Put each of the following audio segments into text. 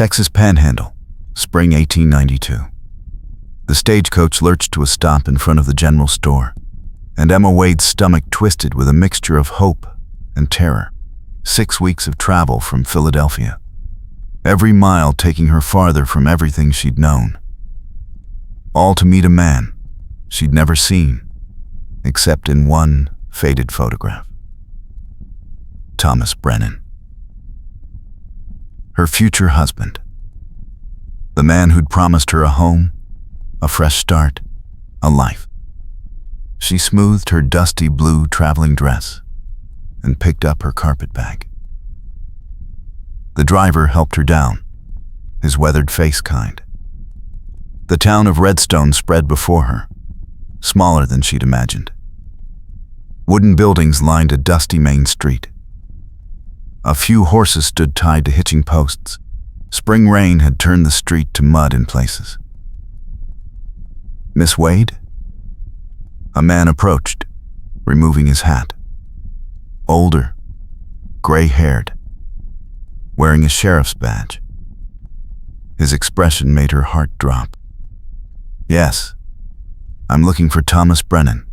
Texas Panhandle, spring 1892. The stagecoach lurched to a stop in front of the general store, and Emma Wade's stomach twisted with a mixture of hope and terror. 6 weeks of travel from Philadelphia, every mile taking her farther from everything she'd known. All to meet a man she'd never seen, except in one faded photograph. Thomas Brennan. Her future husband. The man who'd promised her a home, a fresh start, a life. She smoothed her dusty blue traveling dress and picked up her carpet bag. The driver helped her down, his weathered face kind. The town of Redstone spread before her, smaller than she'd imagined. Wooden buildings lined a dusty main street. A few horses stood tied to hitching posts. Spring rain had turned the street to mud in places. "Miss Wade?" A man approached, removing his hat. Older, gray-haired, wearing a sheriff's badge. His expression made her heart drop. "Yes, I'm looking for Thomas Brennan.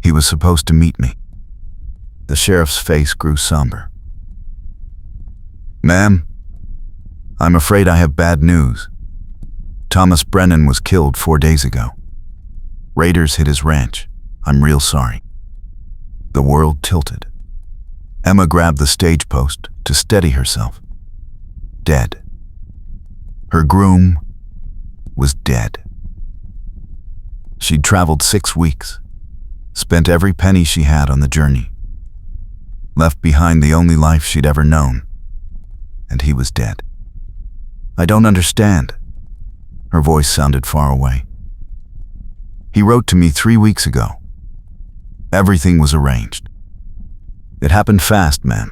He was supposed to meet me." The sheriff's face grew somber. "Ma'am, I'm afraid I have bad news. Thomas Brennan was killed 4 days ago. Raiders hit his ranch. I'm real sorry." The world tilted. Emma grabbed the stage post to steady herself. Dead. Her groom was dead. She'd traveled 6 weeks, spent every penny she had on the journey, left behind the only life she'd ever known, and he was dead. "I don't understand." Her voice sounded far away. "He wrote to me 3 weeks ago. Everything was arranged. It happened fast, ma'am.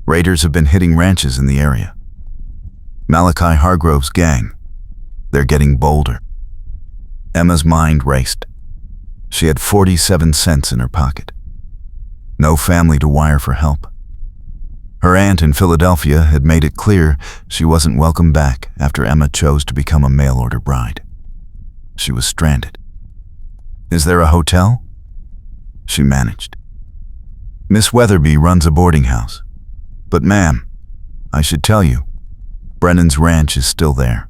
Raiders have been hitting ranches in the area. Malachi Hargrove's gang. They're getting bolder." Emma's mind raced. She had 47 cents in her pocket. No family to wire for help. Her aunt in Philadelphia had made it clear she wasn't welcome back after Emma chose to become a mail-order bride. She was stranded. "Is there a hotel?" She managed. "Miss Weatherby runs a boarding house. But ma'am, I should tell you, Brennan's ranch is still there.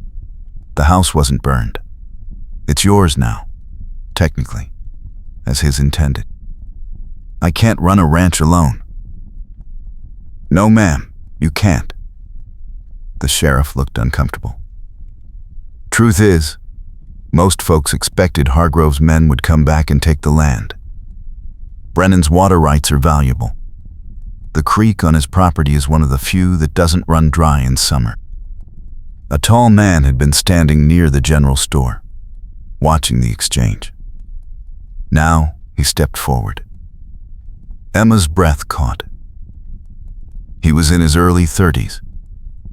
The house wasn't burned. It's yours now, technically, as his intended. I can't run a ranch alone." "No, ma'am, you can't." The sheriff looked uncomfortable. "Truth is, most folks expected Hargrove's men would come back and take the land. Brennan's water rights are valuable. The creek on his property is one of the few that doesn't run dry in summer." A tall man had been standing near the general store, watching the exchange. Now he stepped forward. Emma's breath caught. He was in his early 30s,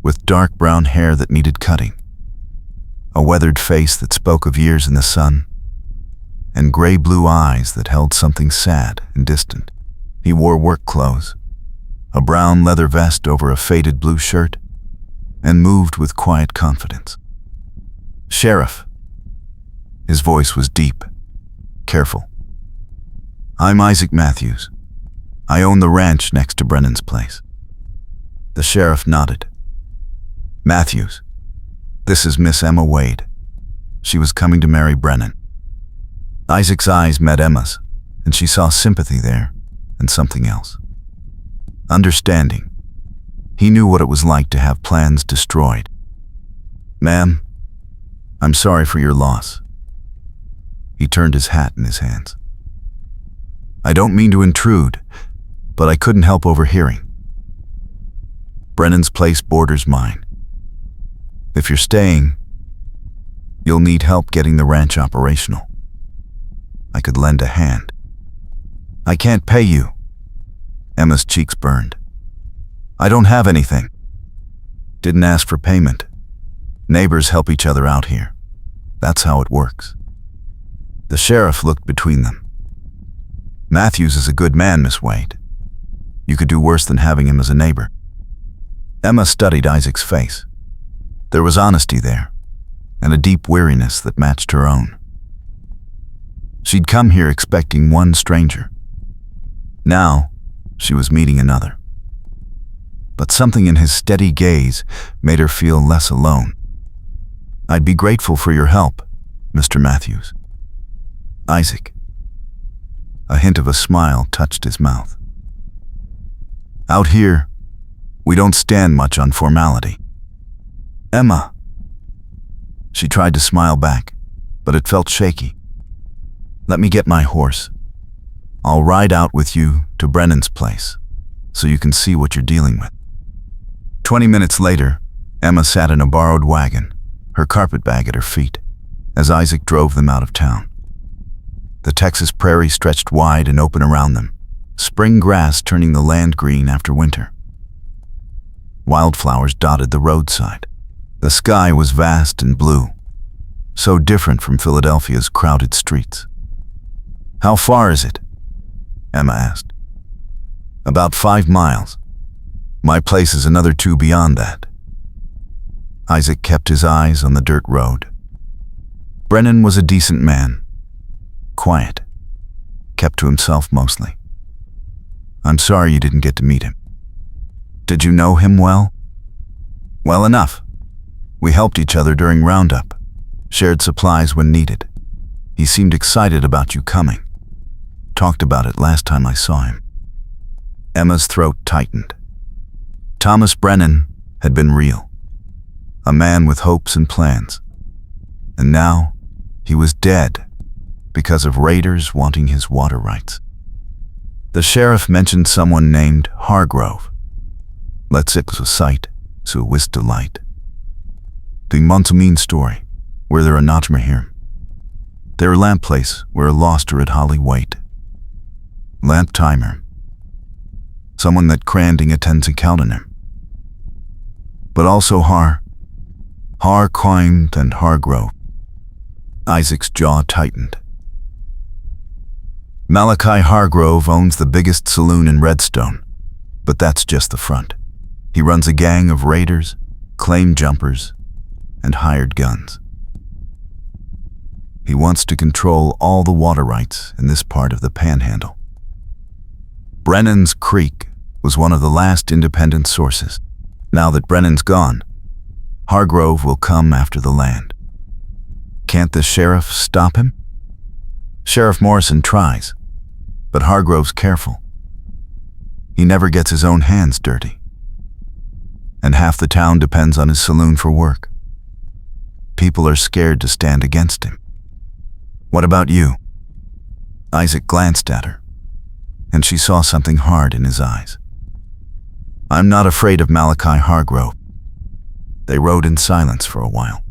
with dark brown hair that needed cutting, a weathered face that spoke of years in the sun, and gray-blue eyes that held something sad and distant. He wore work clothes, a brown leather vest over a faded blue shirt, and moved with quiet confidence. "Sheriff." His voice was deep, careful. "I'm Isaac Matthews. I own the ranch next to Brennan's place." The sheriff nodded. "Matthews, this is Miss Emma Wade. She was coming to marry Brennan." Isaac's eyes met Emma's, and she saw sympathy there and something else. Understanding. He knew what it was like to have plans destroyed. "Ma'am, I'm sorry for your loss." He turned his hat in his hands. "I don't mean to intrude, but I couldn't help overhearing. Brennan's place borders mine. If you're staying, you'll need help getting the ranch operational. I could lend a hand." "I can't pay you." Emma's cheeks burned. "I don't have anything." "Didn't ask for payment. Neighbors help each other out here. That's how it works." The sheriff looked between them. "Matthews is a good man, Miss Wade. You could do worse than having him as a neighbor." Emma studied Isaac's face. There was honesty there, and a deep weariness that matched her own. She'd come here expecting one stranger. Now, she was meeting another. But something in his steady gaze made her feel less alone. "I'd be grateful for your help, Mr. Matthews." "Isaac." A hint of a smile touched his mouth. "Out here, we don't stand much on formality." "Emma." She tried to smile back, but it felt shaky. "Let me get my horse. I'll ride out with you to Brennan's place, so you can see what you're dealing with." 20 minutes later, Emma sat in a borrowed wagon, her carpetbag at her feet, as Isaac drove them out of town. The Texas prairie stretched wide and open around them, spring grass turning the land green after winter. Wildflowers dotted the roadside. The sky was vast and blue, so different from Philadelphia's crowded streets. "How far is it?" Emma asked. "About 5 miles. My place is another 2 beyond that." Isaac kept his eyes on the dirt road. Brennan was a decent man, quiet, kept to himself mostly. "I'm sorry you didn't get to meet him." "Did you know him well?" "Well enough. We helped each other during Roundup, shared supplies when needed. He seemed excited about you coming. Talked about it last time I saw him." Emma's throat tightened. Thomas Brennan had been real, a man with hopes and plans. And now he was dead because of raiders wanting his water rights. The sheriff mentioned someone named Hargrove. Let's it was a sight, so it was delight. The Montamin story, where there are not here. There a lamp place where a lost her at Holly wait. Lamp timer. Someone that cranding attends account on him. But also Harcoin and Hargrove. Isaac's jaw tightened. Malachi Hargrove owns the biggest saloon in Redstone, but that's just the front. He runs a gang of raiders, claim jumpers, and hired guns. He wants to control all the water rights in this part of the Panhandle. Brennan's Creek was one of the last independent sources. Now that Brennan's gone, Hargrove will come after the land. Can't the sheriff stop him? Sheriff Morrison tries, but Hargrove's careful. He never gets his own hands dirty. And half the town depends on his saloon for work. People are scared to stand against him. What about you? Isaac glanced at her, and she saw something hard in his eyes. I'm not afraid of Malachi Hargrove. They rode in silence for a while.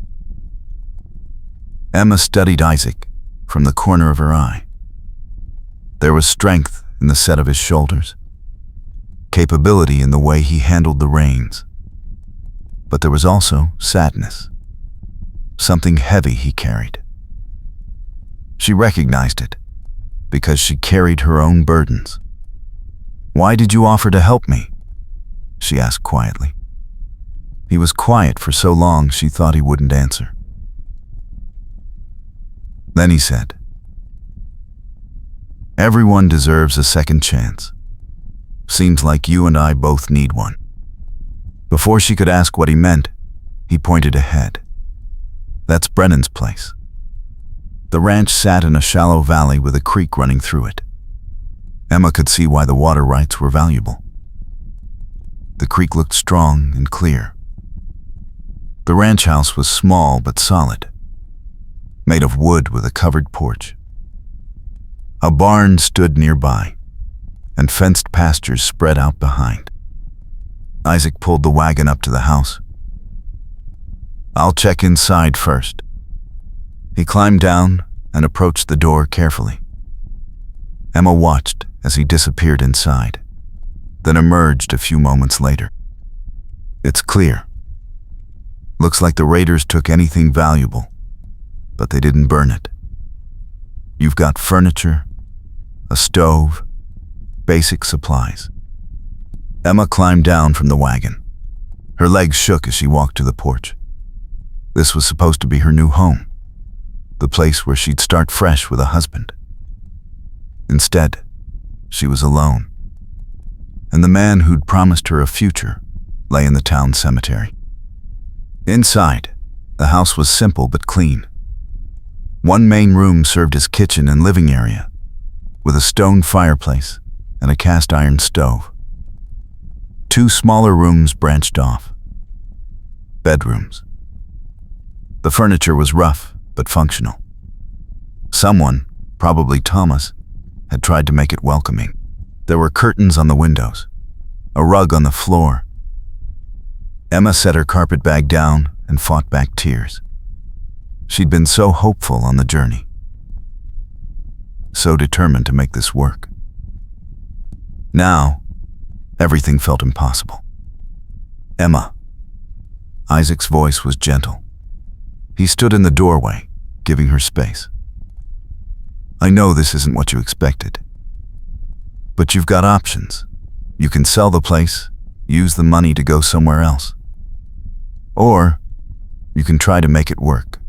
Emma studied Isaac from the corner of her eye. There was strength in the set of his shoulders, capability in the way he handled the reins. But there was also sadness, something heavy he carried. She recognized it because she carried her own burdens. "Why did you offer to help me?" she asked quietly. He was quiet for so long she thought he wouldn't answer. Then he said, "Everyone deserves a second chance. Seems like you and I both need one." Before she could ask what he meant, he pointed ahead. "That's Brennan's place." The ranch sat in a shallow valley with a creek running through it. Emma could see why the water rights were valuable. The creek looked strong and clear. The ranch house was small but solid, made of wood with a covered porch. A barn stood nearby, and fenced pastures spread out behind. Isaac pulled the wagon up to the house. "I'll check inside first." He climbed down and approached the door carefully. Emma watched as he disappeared inside, then emerged a few moments later. "It's clear. Looks like the raiders took anything valuable, but they didn't burn it. You've got furniture, a stove, basic supplies." Emma climbed down from the wagon. Her legs shook as she walked to the porch. This was supposed to be her new home, the place where she'd start fresh with a husband. Instead, she was alone, and the man who'd promised her a future lay in the town cemetery. Inside, the house was simple but clean. One main room served as kitchen and living area, with a stone fireplace and a cast iron stove. Two smaller rooms branched off. Bedrooms. The furniture was rough but functional. Someone, probably Thomas, had tried to make it welcoming. There were curtains on the windows, a rug on the floor. Emma set her carpet bag down and fought back tears. She'd been so hopeful on the journey, so determined to make this work. Now, everything felt impossible. Emma. Isaac's voice was gentle. He stood in the doorway, giving her space. I know this isn't what you expected, but you've got options. You can sell the place, use the money to go somewhere else. Or you can try to make it work.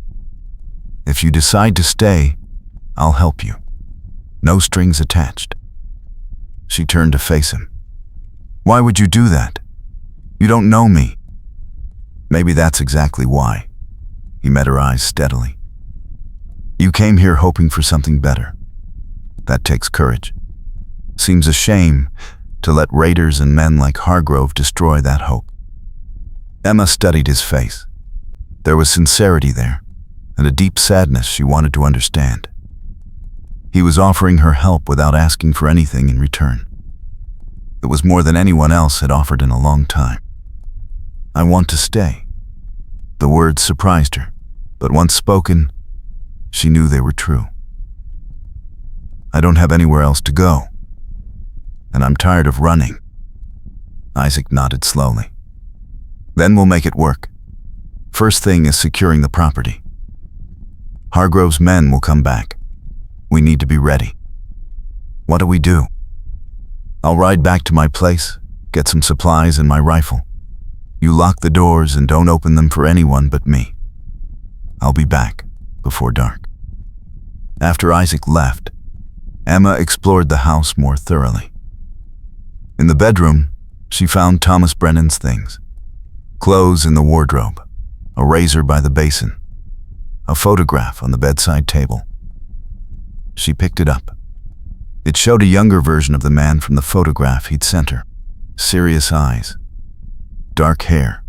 If you decide to stay, I'll help you. No strings attached. She turned to face him. Why would you do that? You don't know me. Maybe that's exactly why. He met her eyes steadily. You came here hoping for something better. That takes courage. Seems a shame to let raiders and men like Hargrove destroy that hope. Emma studied his face. There was sincerity there, and a deep sadness she wanted to understand. He was offering her help without asking for anything in return. It was more than anyone else had offered in a long time. I want to stay. The words surprised her, but once spoken, she knew they were true. I don't have anywhere else to go, and I'm tired of running. Isaac nodded slowly. Then we'll make it work. First thing is securing the property. Hargrove's men will come back. We need to be ready. What do we do? I'll ride back to my place, get some supplies and my rifle. You lock the doors and don't open them for anyone but me. I'll be back before dark. After Isaac left, Emma explored the house more thoroughly. In the bedroom, she found Thomas Brennan's things. Clothes in the wardrobe, a razor by the basin, a photograph on the bedside table. She picked it up. It showed a younger version of the man from the photograph he'd sent her. Serious eyes, dark hair,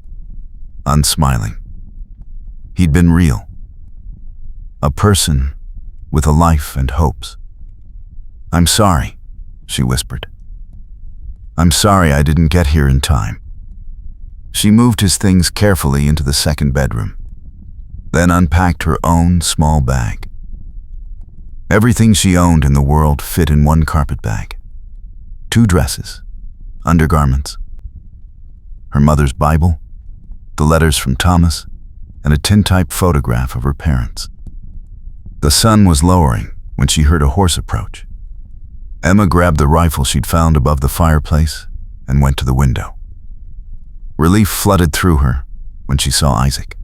unsmiling. He'd been real. A person with a life and hopes. I'm sorry, she whispered. I'm sorry I didn't get here in time. She moved his things carefully into the second bedroom, then unpacked her own small bag. Everything she owned in the world fit in one carpet bag. 2 dresses, undergarments, her mother's Bible, the letters from Thomas, and a tintype photograph of her parents. The sun was lowering when she heard a horse approach. Emma grabbed the rifle she'd found above the fireplace and went to the window. Relief flooded through her when she saw Isaac.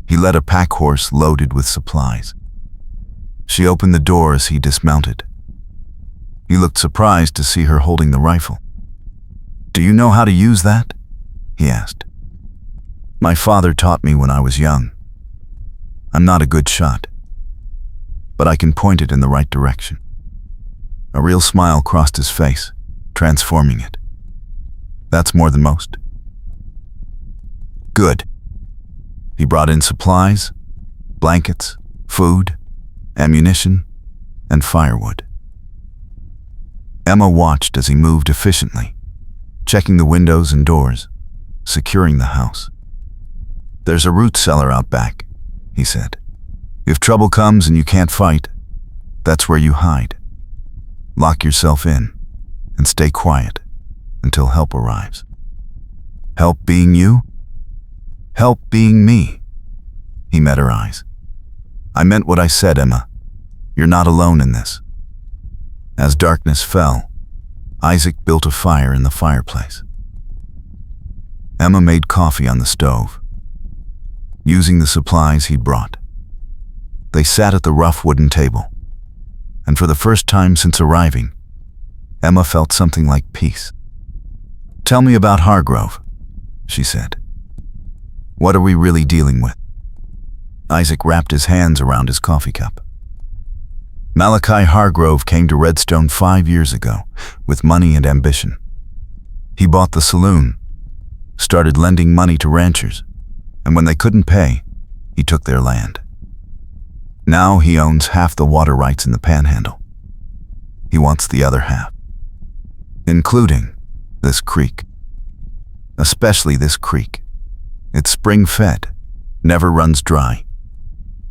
He led a pack horse loaded with supplies. She opened the door as he dismounted. He looked surprised to see her holding the rifle. Do you know how to use that? He asked. My father taught me when I was young. I'm not a good shot, but I can point it in the right direction. A real smile crossed his face, transforming it. That's more than most. Good. He brought in supplies, blankets, food, ammunition, and firewood. Emma watched as he moved efficiently, checking the windows and doors, securing the house. There's a root cellar out back, he said. If trouble comes and you can't fight, that's where you hide. Lock yourself in and stay quiet until help arrives. Help being you? Help being me. He met her eyes. I meant what I said, Emma. You're not alone in this. As darkness fell, Isaac built a fire in the fireplace. Emma made coffee on the stove. using the supplies he'd brought. They sat at the rough wooden table, and for the first time since arriving, Emma felt something like peace. "Tell me about Hargrove," she said. "What are we really dealing with?" Isaac wrapped his hands around his coffee cup. Malachi Hargrove came to Redstone 5 years ago with money and ambition. He bought the saloon, started lending money to ranchers, and when they couldn't pay, he took their land. Now he owns half the water rights in the Panhandle. He wants the other half, including this creek. Especially this creek. It's spring-fed, never runs dry.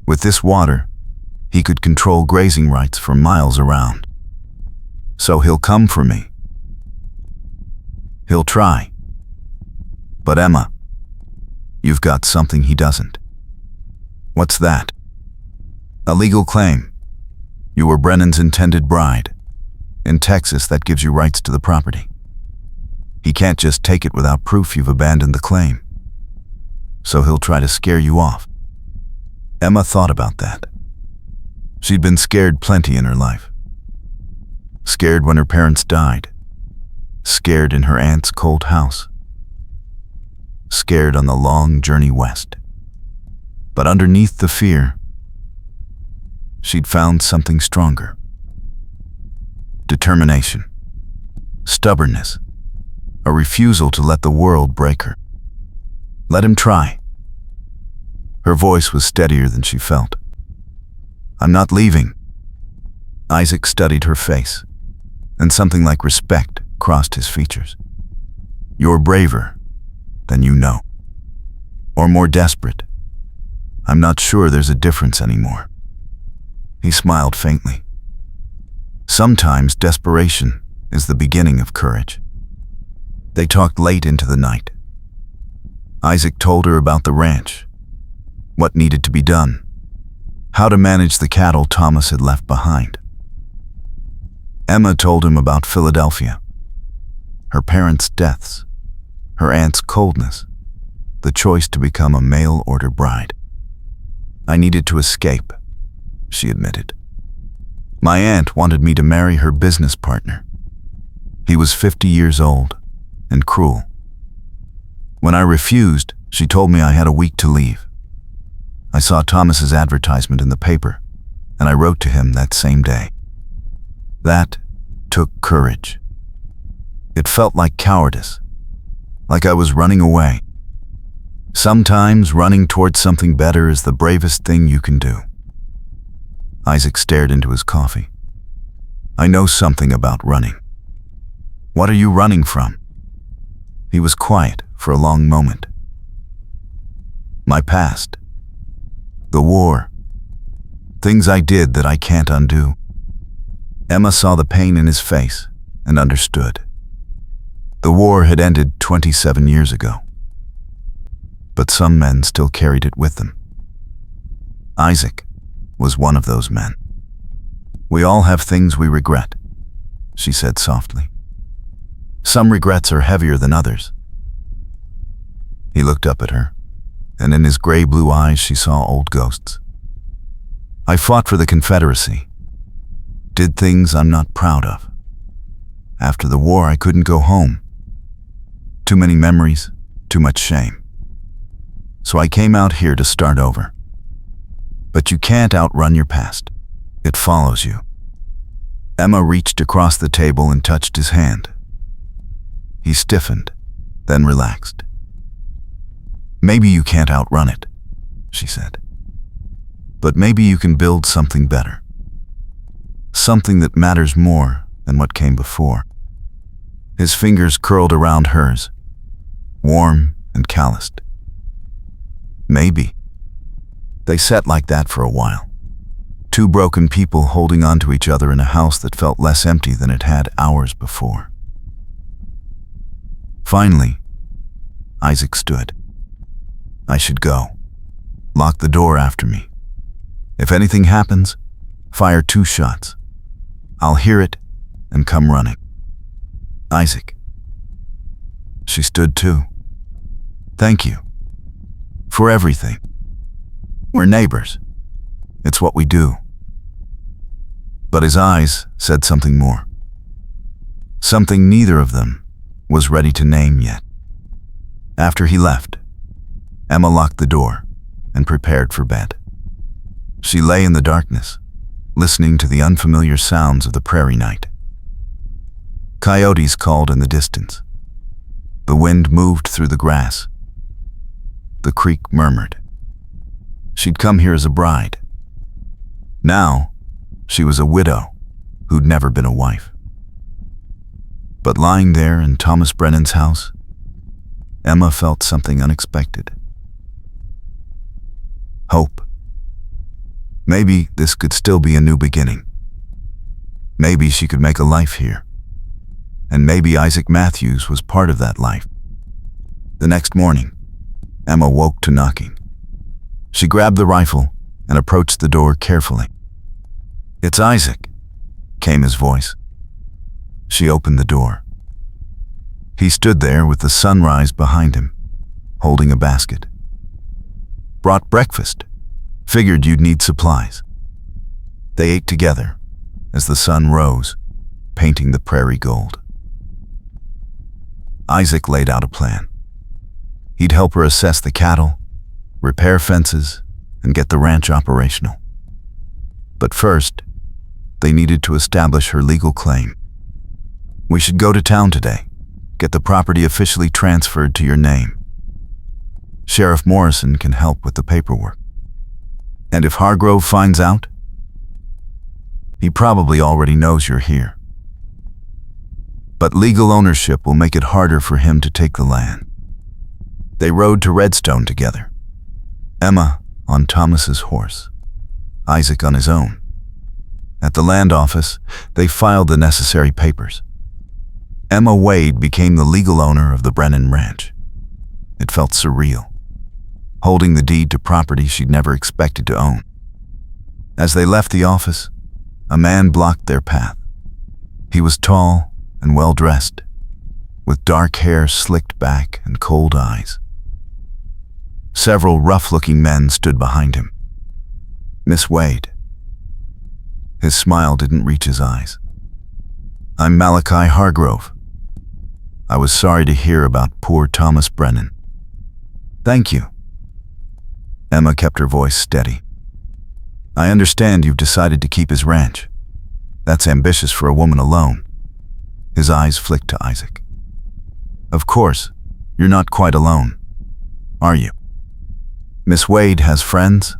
With this water, he could control grazing rights for miles around. So he'll come for me. He'll try. But Emma, you've got something he doesn't. What's that? A legal claim. You were Brennan's intended bride. In Texas, that gives you rights to the property. He can't just take it without proof you've abandoned the claim. So he'll try to scare you off. Emma thought about that. She'd been scared plenty in her life. Scared when her parents died. Scared in her aunt's cold house. Scared on the long journey west. But underneath the fear, she'd found something stronger. Determination. Stubbornness. A refusal to let the world break her. Let him try. Her voice was steadier than she felt. "I'm not leaving." Isaac studied her face, and something like respect crossed his features. "You're braver than you know. Or more desperate. I'm not sure there's a difference anymore." He smiled faintly. Sometimes desperation is the beginning of courage. They talked late into the night. Isaac told her about the ranch, what needed to be done, how to manage the cattle Thomas had left behind. Emma told him about Philadelphia, her parents' deaths, her aunt's coldness, the choice to become a mail-order bride. "I needed to escape," she admitted. "My aunt wanted me to marry her business partner. He was 50 years old and cruel. When I refused, she told me I had a week to leave. I saw Thomas's advertisement in the paper, and I wrote to him that same day. That took courage. It felt like cowardice, like I was running away. Sometimes running towards something better is the bravest thing you can do." Isaac stared into his coffee. "I know something about running." "What are you running from?" He was quiet for a long moment. "My past. The war. Things I did that I can't undo." Emma saw the pain in his face and understood. The war had ended 27 years ago. But some men still carried it with them. Isaac was one of those men. "We all have things we regret," she said softly. "Some regrets are heavier than others." He looked up at her, and in his gray-blue eyes she saw old ghosts. "I fought for the Confederacy. Did things I'm not proud of. After the war, I couldn't go home. Too many memories, too much shame. So I came out here to start over. But you can't outrun your past. It follows you." Emma reached across the table and touched his hand. He stiffened, then relaxed. "Maybe you can't outrun it," she said. "But maybe you can build something better. Something that matters more than what came before." His fingers curled around hers, warm and calloused. "Maybe." They sat like that for a while. Two broken people holding on to each other in a house that felt less empty than it had hours before. Finally, Isaac stood. "I should go. Lock the door after me. If anything happens, fire 2 shots. I'll hear it and come running." "Isaac." She stood too. "Thank you. For everything." We're neighbors. It's what we do. But his eyes said something more. Something neither of them was ready to name yet. After he left, Emma locked the door and prepared for bed. She lay in the darkness, listening to the unfamiliar sounds of the prairie night. Coyotes called in the distance. The wind moved through the grass. The creek murmured. She'd come here as a bride. Now, she was a widow who'd never been a wife. But lying there in Thomas Brennan's house, Emma felt something unexpected. Hope. Maybe this could still be a new beginning. Maybe she could make a life here. And maybe Isaac Matthews was part of that life. The next morning, Emma woke to knocking. She grabbed the rifle and approached the door carefully. "It's Isaac," came his voice. She opened the door. He stood there with the sunrise behind him, holding a basket. "Brought breakfast. Figured you'd need supplies." They ate together as the sun rose, painting the prairie gold. Isaac laid out a plan. He'd help her assess the cattle, repair fences, and get the ranch operational. But first, they needed to establish her legal claim. "We should go to town today, get the property officially transferred to your name. Sheriff Morrison can help with the paperwork. And if Hargrove finds out, he probably already knows you're here. But legal ownership will make it harder for him to take the land." They rode to Redstone together. Emma on Thomas's horse, Isaac on his own. At the land office, they filed the necessary papers. Emma Wade became the legal owner of the Brennan Ranch. It felt surreal, holding the deed to property she'd never expected to own. As they left the office, a man blocked their path. He was tall and well-dressed, with dark hair slicked back and cold eyes. Several rough-looking men stood behind him. "Miss Wade." His smile didn't reach his eyes. "I'm Malachi Hargrove. I was sorry to hear about poor Thomas Brennan." "Thank you." Emma kept her voice steady. "I understand you've decided to keep his ranch. That's ambitious for a woman alone." His eyes flicked to Isaac. "Of course, you're not quite alone, are you?" "Miss Wade has friends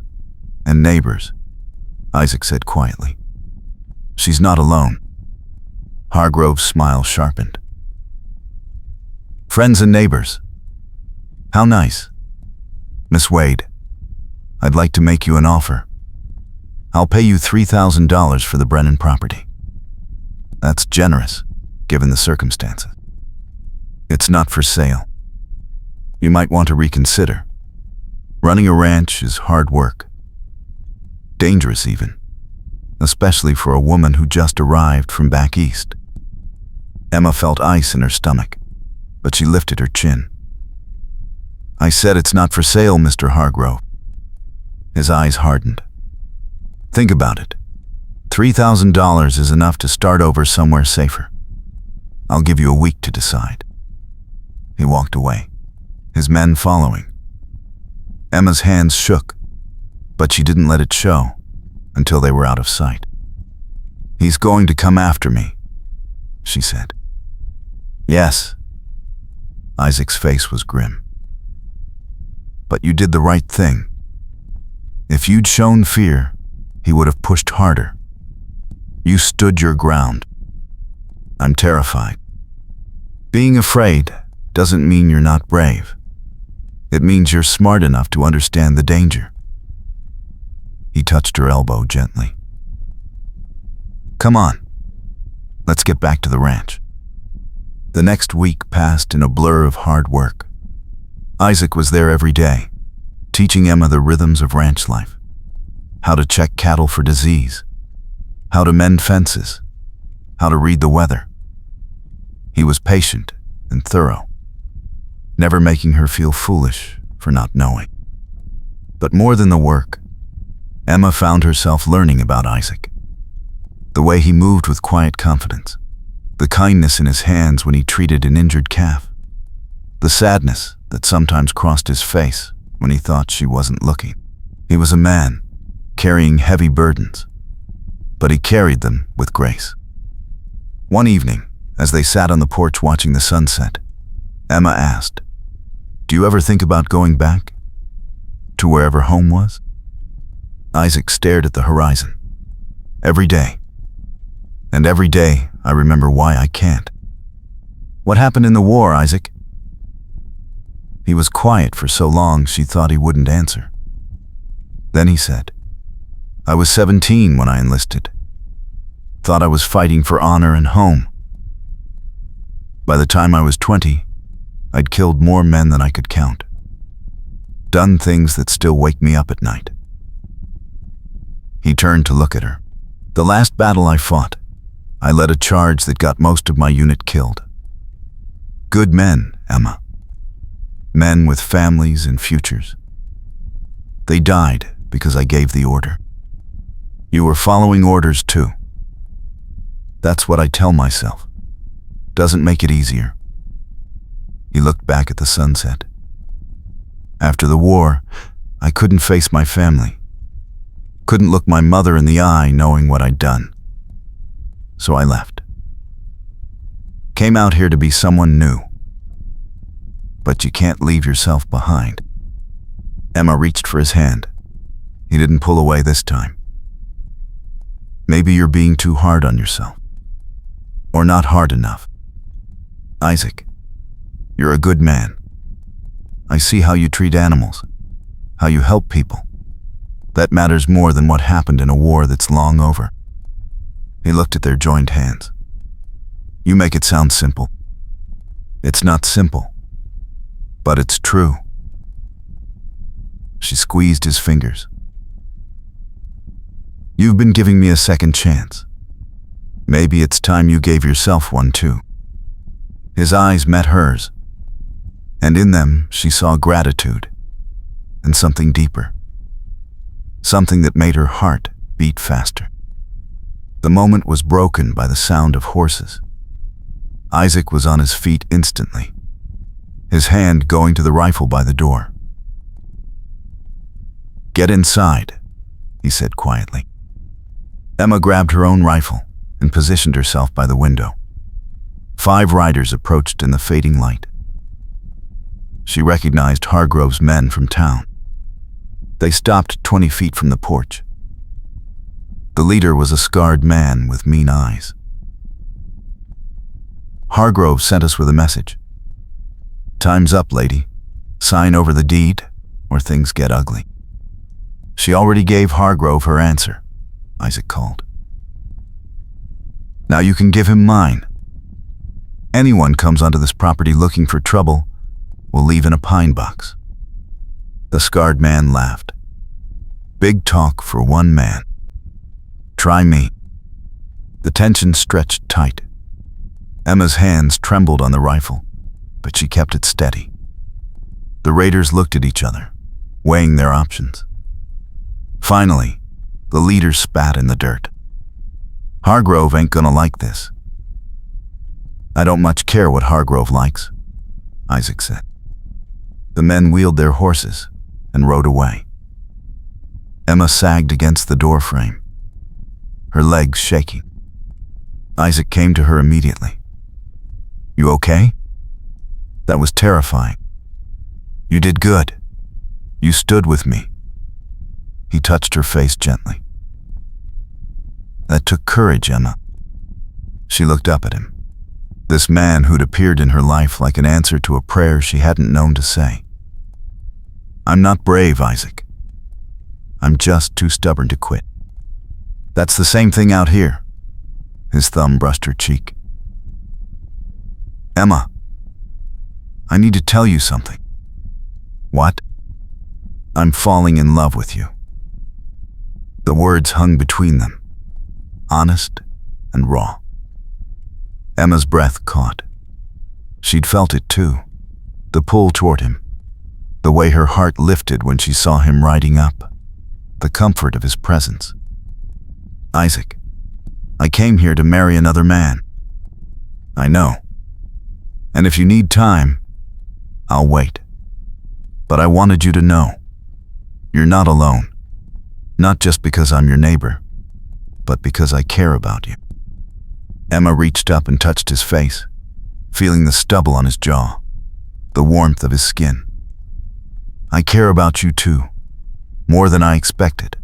and neighbors," Isaac said quietly. "She's not alone." Hargrove's smile sharpened. "Friends and neighbors. How nice. Miss Wade, I'd like to make you an offer. I'll pay you $3,000 for the Brennan property. That's generous, given the circumstances. It's not for sale. You might want to reconsider. Running a ranch is hard work. Dangerous even, especially for a woman who just arrived from back east." Emma felt ice in her stomach, but she lifted her chin. "I said it's not for sale, Mr. Hargrove." His eyes hardened. "Think about it. $3,000 is enough to start over somewhere safer. I'll give you a week to decide." He walked away, his men following. Emma's hands shook, but she didn't let it show until they were out of sight. "He's going to come after me," she said. "Yes." Isaac's face was grim. "But you did the right thing. If you'd shown fear, he would have pushed harder. You stood your ground. I'm terrified. Being afraid doesn't mean you're not brave. It means you're smart enough to understand the danger." He touched her elbow gently. "Come on, let's get back to the ranch." The next week passed in a blur of hard work. Isaac was there every day, teaching Emma the rhythms of ranch life, how to check cattle for disease, how to mend fences, how to read the weather. He was patient and thorough, never making her feel foolish for not knowing. But more than the work, Emma found herself learning about Isaac. The way he moved with quiet confidence, the kindness in his hands when he treated an injured calf, the sadness that sometimes crossed his face when he thought she wasn't looking. He was a man, carrying heavy burdens, but he carried them with grace. One evening, as they sat on the porch watching the sunset, Emma asked, "Do you ever think about going back to wherever home was?" Isaac stared at the horizon. "Every day. And every day I remember why I can't." "What happened in the war, Isaac?" He was quiet for so long she thought he wouldn't answer. Then he said, "I was 17 when I enlisted. Thought I was fighting for honor and home. By the time I was 20, I'd killed more men than I could count. Done things that still wake me up at night." He turned to look at her. "The last battle I fought, I led a charge that got most of my unit killed. Good men, Emma. Men with families and futures. They died because I gave the order. You were following orders too. That's what I tell myself. Doesn't make it easier." He looked back at the sunset. "After the war, I couldn't face my family. Couldn't look my mother in the eye knowing what I'd done. So I left. Came out here to be someone new. But you can't leave yourself behind." Emma reached for his hand. He didn't pull away this time. "Maybe you're being too hard on yourself. Or not hard enough. Isaac, you're a good man. I see how you treat animals, how you help people. That matters more than what happened in a war that's long over." He looked at their joined hands. "You make it sound simple. It's not simple, but it's true." She squeezed his fingers. "You've been giving me a second chance. Maybe it's time you gave yourself one too." His eyes met hers, and in them she saw gratitude and something deeper. Something that made her heart beat faster. The moment was broken by the sound of horses. Isaac was on his feet instantly, his hand going to the rifle by the door. "Get inside," he said quietly. Emma grabbed her own rifle and positioned herself by the window. 5 riders approached in the fading light. She recognized Hargrove's men from town. They stopped 20 feet from the porch. The leader was a scarred man with mean eyes. "Hargrove sent us with a message. Time's up, lady. Sign over the deed, or things get ugly." She already gave Hargrove her answer, Isaac called. "Now you can give him mine. Anyone comes onto this property looking for trouble will leave in a pine box." The scarred man laughed. "Big talk for one man. Try me." The tension stretched tight. Emma's hands trembled on the rifle, but she kept it steady. The raiders looked at each other, weighing their options. Finally, the leader spat in the dirt. "Hargrove ain't gonna like this." "I don't much care what Hargrove likes," Isaac said. The men wheeled their horses and rode away. Emma sagged against the door frame, her legs shaking. Isaac came to her immediately. "You okay? That was terrifying. You did good. You stood with me." He touched her face gently. "That took courage, Emma." She looked up at him. This man who'd appeared in her life like an answer to a prayer she hadn't known to say. "I'm not brave, Isaac. I'm just too stubborn to quit." "That's the same thing out here." His thumb brushed her cheek. "Emma, I need to tell you something." "What?" "I'm falling in love with you." The words hung between them, honest and raw. Emma's breath caught. She'd felt it too, the pull toward him. the way her heart lifted when she saw him riding up, the comfort of his presence. "Isaac, I came here to marry another man." "I know. And if you need time, I'll wait. But I wanted you to know, you're not alone. Not just because I'm your neighbor, but because I care about you." Emma reached up and touched his face, feeling the stubble on his jaw, the warmth of his skin. "I care about you too, more than I expected,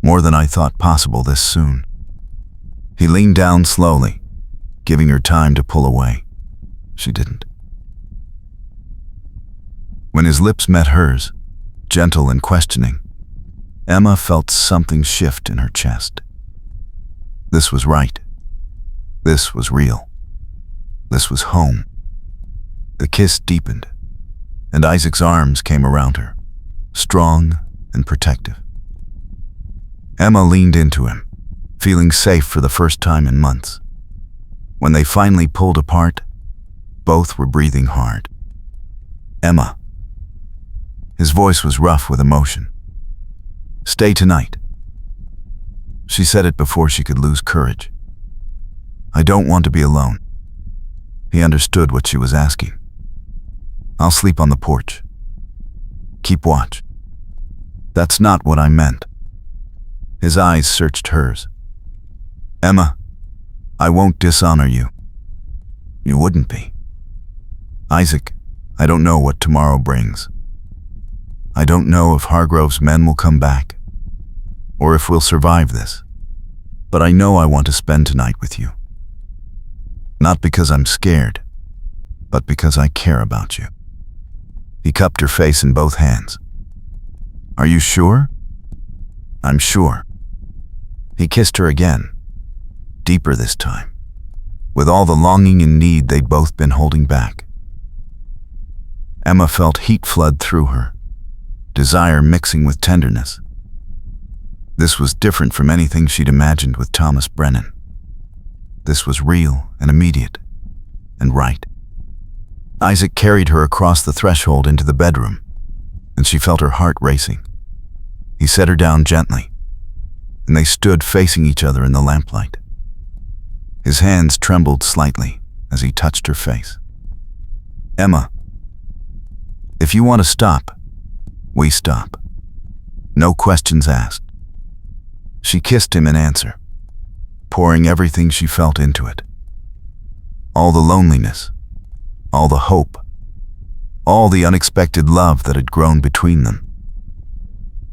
more than I thought possible this soon." He leaned down slowly, giving her time to pull away. She didn't. When his lips met hers, gentle and questioning, Emma felt something shift in her chest. This was right. This was real. This was home. The kiss deepened, and Isaac's arms came around her, strong and protective. Emma leaned into him, feeling safe for the first time in months. When they finally pulled apart, both were breathing hard. "Emma." His voice was rough with emotion. "Stay tonight." She said it before she could lose courage. "I don't want to be alone." He understood what she was asking. "I'll sleep on the porch. Keep watch." "That's not what I meant." His eyes searched hers. "Emma, I won't dishonor you." "You wouldn't be." "Isaac, I don't know what tomorrow brings. I don't know if Hargrove's men will come back, or if we'll survive this. But I know I want to spend tonight with you. Not because I'm scared, but because I care about you." He cupped her face in both hands. "Are you sure?" "I'm sure." He kissed her again, deeper this time, with all the longing and need they'd both been holding back. Emma felt heat flood through her, desire mixing with tenderness. This was different from anything she'd imagined with Thomas Brennan. This was real and immediate, and right. Isaac carried her across the threshold into the bedroom, and she felt her heart racing. He set her down gently, and they stood facing each other in the lamplight. His hands trembled slightly as he touched her face. "Emma, if you want to stop, we stop. No questions asked." She kissed him in answer, pouring everything she felt into it. All the loneliness, all the hope, all the unexpected love that had grown between them.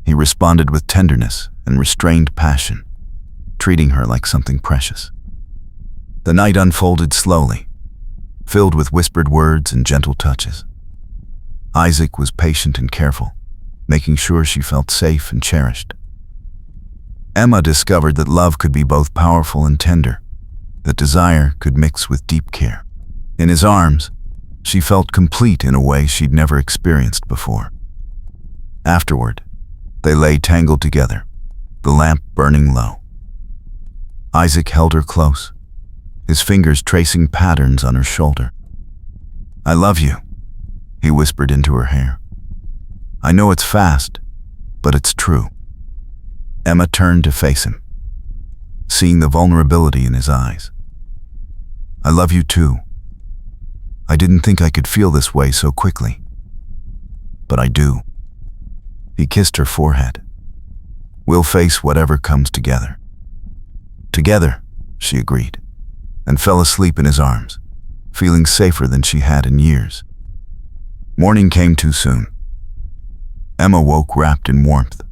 He responded with tenderness and restrained passion, treating her like something precious. The night unfolded slowly, filled with whispered words and gentle touches. Isaac was patient and careful, making sure she felt safe and cherished. Emma discovered that love could be both powerful and tender, that desire could mix with deep care. In his arms, she felt complete in a way she'd never experienced before. Afterward, they lay tangled together, the lamp burning low. Isaac held her close, his fingers tracing patterns on her shoulder. "I love you," he whispered into her hair. "I know it's fast, but it's true." Emma turned to face him, seeing the vulnerability in his eyes. "I love you too. I didn't think I could feel this way so quickly, but I do." He kissed her forehead. "We'll face whatever comes together." "Together," she agreed, and fell asleep in his arms, feeling safer than she had in years. Morning came too soon. Emma woke wrapped in warmth,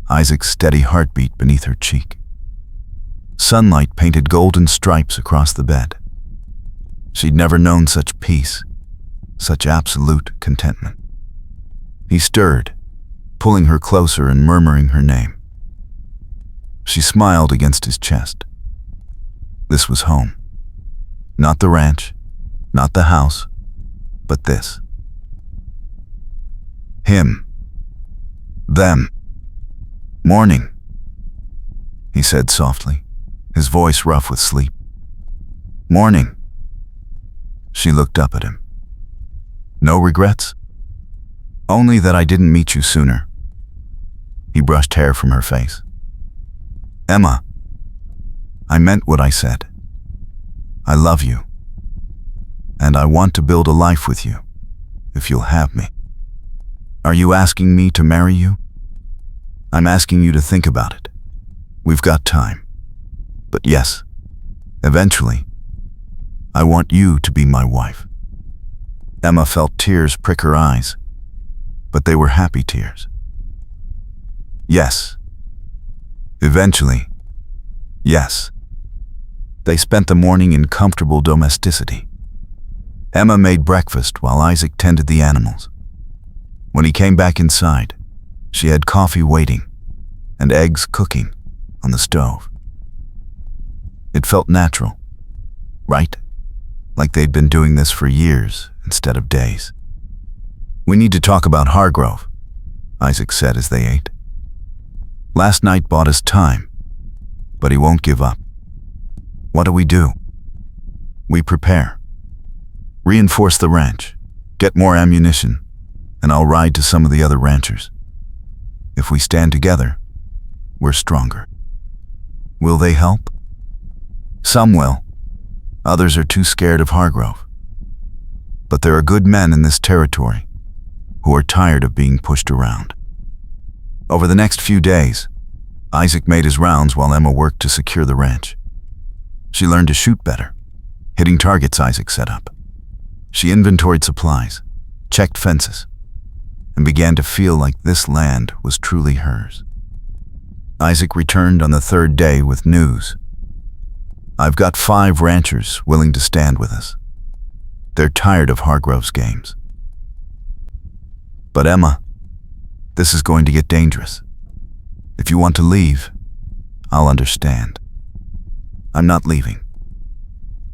Isaac's steady heartbeat beneath her cheek. Sunlight painted golden stripes across the bed. She'd never known such peace, such absolute contentment. He stirred, pulling her closer and murmuring her name. She smiled against his chest. This was home. Not the ranch, not the house, but this. Him. Them. "Morning," he said softly, his voice rough with sleep. "Morning." She looked up at him. "No regrets?" Only that I didn't meet you sooner. He brushed hair from her face. Emma, I meant what I said. I love you. And I want to build a life with you, if you'll have me. Are you asking me to marry you? I'm asking you to think about it. We've got time. But yes, eventually, I want you to be my wife. Emma felt tears prick her eyes, but they were happy tears. Yes. Eventually. Yes. They spent the morning in comfortable domesticity. Emma made breakfast while Isaac tended the animals. When he came back inside, she had coffee waiting and eggs cooking on the stove. It felt natural, right? Like they'd been doing this for years instead of days. We need to talk about Hargrove, Isaac said as they ate. Last night bought us time, but he won't give up. What do? We prepare. Reinforce the ranch, get more ammunition, and I'll ride to some of the other ranchers. If we stand together, we're stronger. Will they help? Some will. Others are too scared of Hargrove. But there are good men in this territory who are tired of being pushed around. Over the next few days, Isaac made his rounds while Emma worked to secure the ranch. She learned to shoot better, hitting targets Isaac set up. She inventoried supplies, checked fences, and began to feel like this land was truly hers. Isaac returned on the third day with news. I've got 5 ranchers willing to stand with us. They're tired of Hargrove's games. But Emma, this is going to get dangerous. If you want to leave, I'll understand. I'm not leaving.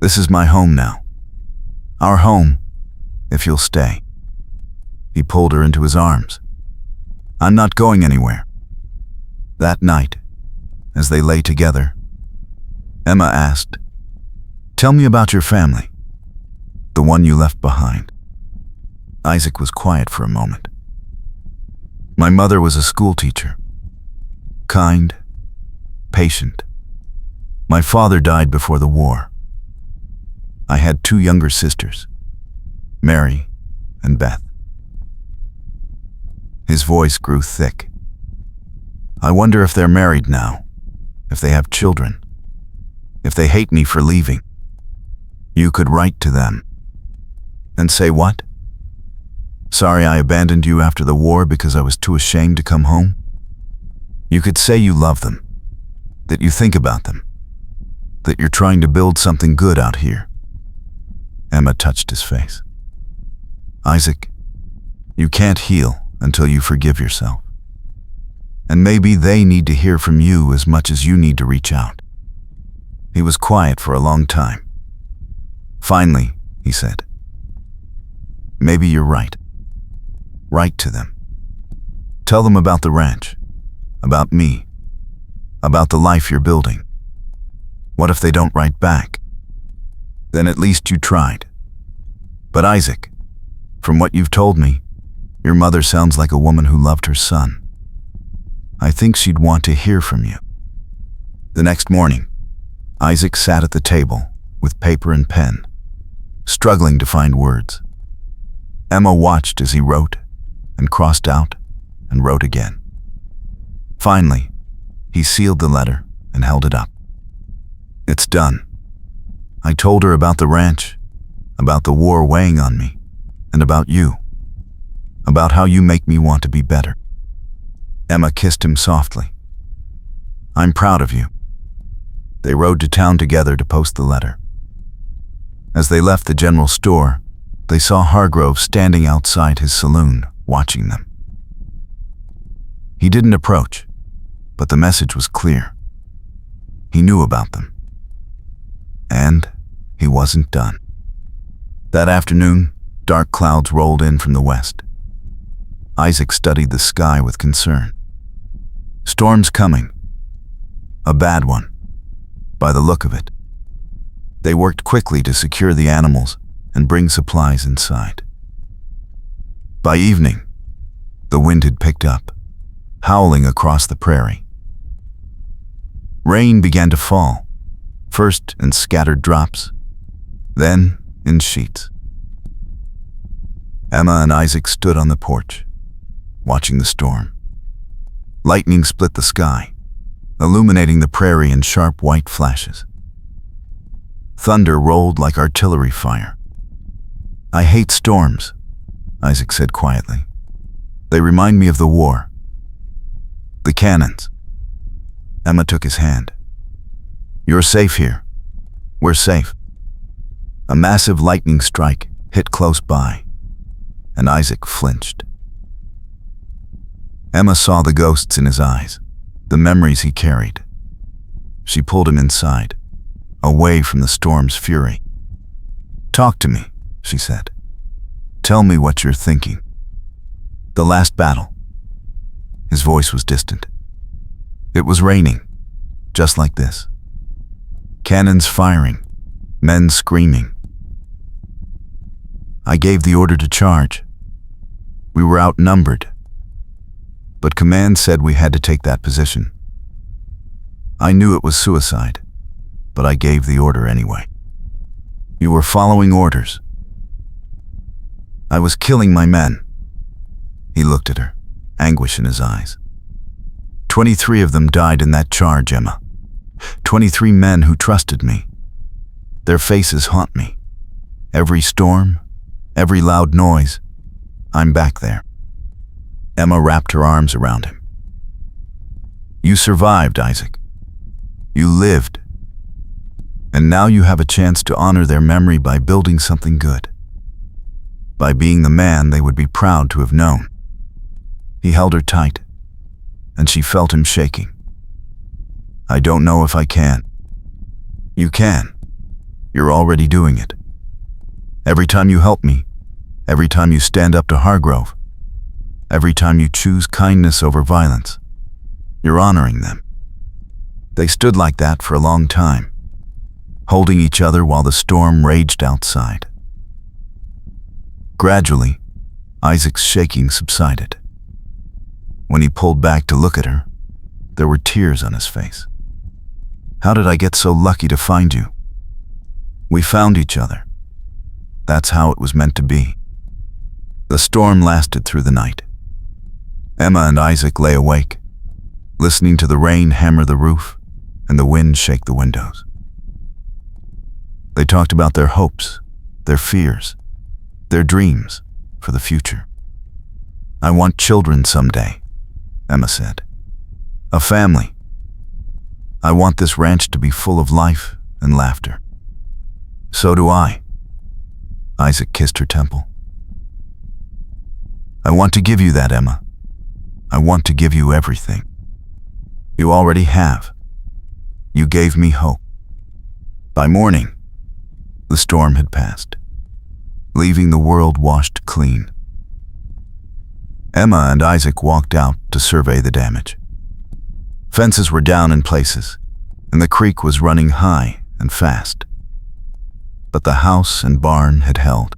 This is my home now. Our home, if you'll stay. He pulled her into his arms. I'm not going anywhere. That night, as they lay together, Emma asked, "Tell me about your family, the one you left behind." Isaac was quiet for a moment. My mother was a school teacher. Kind, patient. My father died before the war. I had 2 younger sisters, Mary and Beth. His voice grew thick. I wonder if they're married now, if they have children, if they hate me for leaving. You could write to them. And say what? Sorry I abandoned you after the war because I was too ashamed to come home? You could say you love them, that you think about them, that you're trying to build something good out here. Emma touched his face. Isaac, you can't heal until you forgive yourself. And maybe they need to hear from you as much as you need to reach out. He was quiet for a long time. Finally, he said, maybe you're right. Write to them. Tell them about the ranch, about me, about the life you're building. What if they don't write back? Then at least you tried. But Isaac, from what you've told me, your mother sounds like a woman who loved her son. I think she'd want to hear from you. The next morning, Isaac sat at the table with paper and pen, struggling to find words. Emma watched as he wrote and crossed out and wrote again. Finally, he sealed the letter and held it up. It's done. I told her about the ranch, about the war weighing on me, and about you, about how you make me want to be better. Emma kissed him softly. I'm proud of you. They rode to town together to post the letter. As they left the general store, they saw Hargrove standing outside his saloon, watching them. He didn't approach, but the message was clear. He knew about them. And he wasn't done. That afternoon, dark clouds rolled in from the west. Isaac studied the sky with concern. Storm's coming. A bad one, by the look of it. They worked quickly to secure the animals and bring supplies inside. By evening, The wind had picked up, howling across the prairie. Rain began to fall, first in scattered drops, then in sheets. Emma and Isaac stood on the porch, watching the storm. Lightning split the sky, illuminating the prairie in sharp white flashes. Thunder rolled like artillery fire. "I hate storms," Isaac said quietly. "They remind me of the war. The cannons." Emma took his hand. "You're safe here. We're safe." A massive lightning strike hit close by, and Isaac flinched. Emma saw the ghosts in his eyes, the memories he carried. She pulled him inside, away from the storm's fury. "Talk to me," she said. "Tell me what you're thinking." "The last battle." His voice was distant. "It was raining, just like this. Cannons firing, men screaming. I gave the order to charge. We were outnumbered, but command said we had to take that position. I knew it was suicide, but I gave the order anyway." "You were following orders." "I was killing my men." He looked at her, anguish in his eyes. 23 of them died in that charge, Emma. 23 men who trusted me. Their faces haunt me. Every storm, every loud noise, I'm back there. Emma wrapped her arms around him. "You survived, Isaac. You lived. And now you have a chance to honor their memory by building something good. By being the man they would be proud to have known." He held her tight, and she felt him shaking. "I don't know if I can." "You can. You're already doing it. Every time you help me, every time you stand up to Hargrove, every time you choose kindness over violence, you're honoring them. They stood like that for a long time, holding each other while the storm raged outside." Gradually, Isaac's shaking subsided. When he pulled back to look at her, there were tears on his face. "How did I get so lucky to find you? We found each other. That's how it was meant to be." The storm lasted through the night. Emma and Isaac lay awake, listening to the rain hammer the roof and the wind shake the windows. They talked about their hopes, their fears, their dreams for the future. "I want children someday," Emma said. "A family. I want this ranch to be full of life and laughter." "So do I." Isaac kissed her temple. "I want to give you that, Emma. I want to give you everything. You already have. You gave me hope." By morning, the storm had passed, leaving the world washed clean. Emma and Isaac walked out to survey the damage. Fences were down in places, and the creek was running high and fast. But the house and barn had held.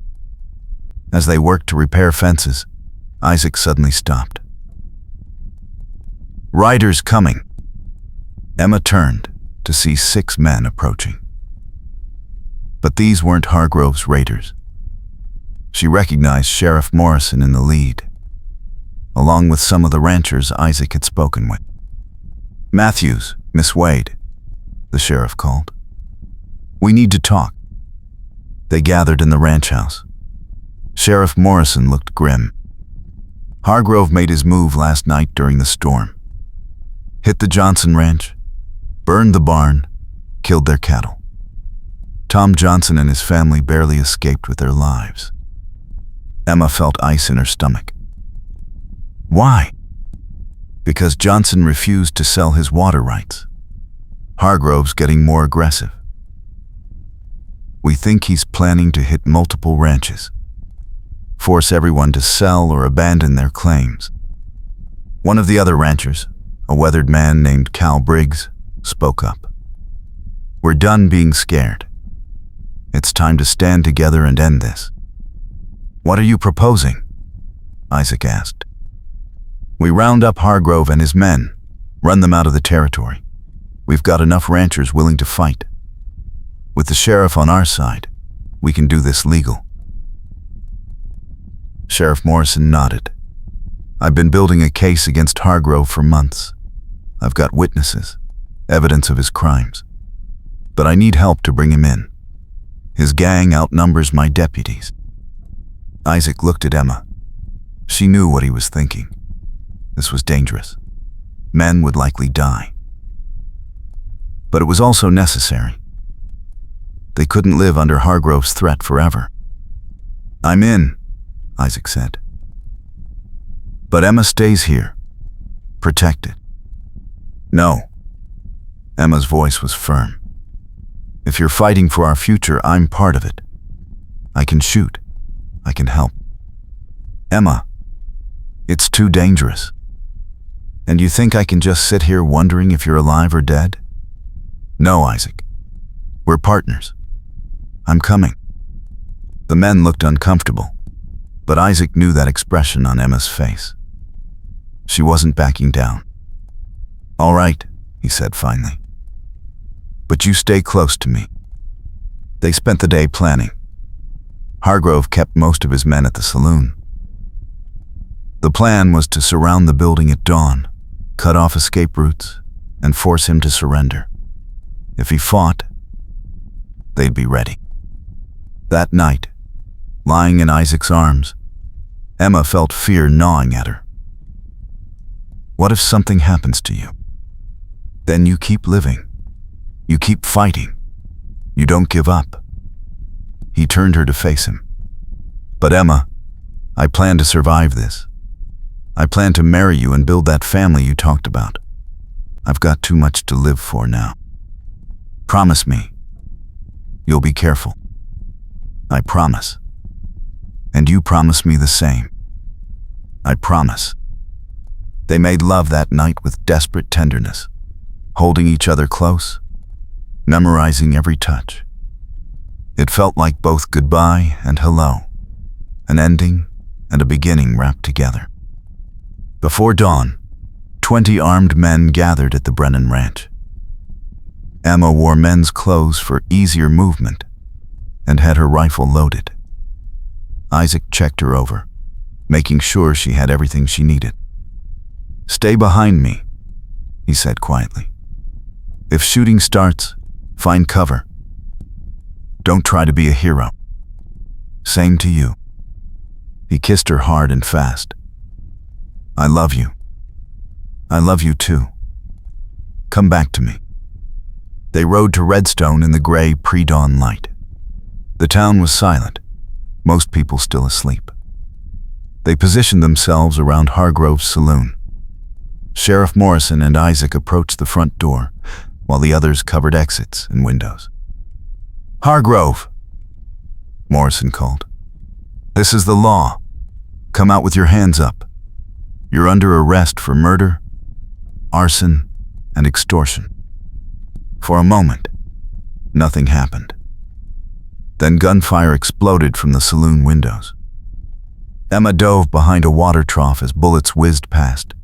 As they worked to repair fences, Isaac suddenly stopped. "Riders coming." Emma turned to see 6 men approaching. But these weren't Hargrove's raiders. She recognized Sheriff Morrison in the lead, along with some of the ranchers Isaac had spoken with. "Matthews, Miss Wade," the sheriff called. "We need to talk." They gathered in the ranch house. Sheriff Morrison looked grim. Hargrove made his move last night during the storm. Hit the Johnson ranch, burned the barn, killed their cattle. Tom Johnson and his family barely escaped with their lives. Emma felt ice in her stomach. "Why?" "Because Johnson refused to sell his water rights. Hargrove's getting more aggressive. We think he's planning to hit multiple ranches, force everyone to sell or abandon their claims." One of the other ranchers, a weathered man named Cal Briggs, spoke up. "We're done being scared. It's time to stand together and end this." "What are you proposing?" Isaac asked. We round up Hargrove and his men, run them out of the territory. We've got enough ranchers willing to fight. With the sheriff on our side, we can do this legal." Sheriff Morrison nodded. "I've been building a case against Hargrove for months. I've got witnesses, evidence of his crimes. But I need help to bring him in. His gang outnumbers my deputies." Isaac looked at Emma. She knew what he was thinking. This was dangerous. Men would likely die. But it was also necessary. They couldn't live under Hargrove's threat forever. "I'm in," Isaac said. "But Emma stays here, protected." "No." Emma's voice was firm. "If you're fighting for our future, I'm part of it. I can shoot. I can help." "Emma, it's too dangerous. And you think I can just sit here wondering if you're alive or dead?" "No, Isaac. We're partners. I'm coming." The men looked uncomfortable, but Isaac knew that expression on Emma's face. She wasn't backing down. "All right," he said finally. "But you stay close to me." They spent the day planning. Hargrove kept most of his men at the saloon. The plan was to surround the building at dawn, cut off escape routes, and force him to surrender. If he fought, they'd be ready. That night, lying in Isaac's arms, Emma felt fear gnawing at her. What if something happens to you? Then you keep living. You keep fighting. You don't give up. He turned her to face him. "But Emma, I plan to survive this. I plan to marry you and build that family you talked about. I've got too much to live for now. Promise me. You'll be careful. I promise. And you promise me the same." "I promise." They made love that night with desperate tenderness, holding each other close, memorizing every touch. It felt like both goodbye and hello, an ending and a beginning wrapped together. Before dawn, 20 armed men gathered at the Brennan Ranch. Emma wore men's clothes for easier movement and had her rifle loaded. Isaac checked her over, making sure she had everything she needed. "Stay behind me," he said quietly. "If shooting starts, find cover. Don't try to be a hero. Same to you." He kissed her hard and fast. "I love you. I love you too. Come back to me." They rode to Redstone in the gray pre-dawn light. The town was silent, most people still asleep. They positioned themselves around Hargrove's saloon. Sheriff Morrison and Isaac approached the front door, while the others covered exits and windows. "Hargrove," Morrison called. "This is the law. Come out with your hands up. You're under arrest for murder, arson, and extortion." For a moment, nothing happened. Then gunfire exploded from the saloon windows. Emma dove behind a water trough as bullets whizzed past.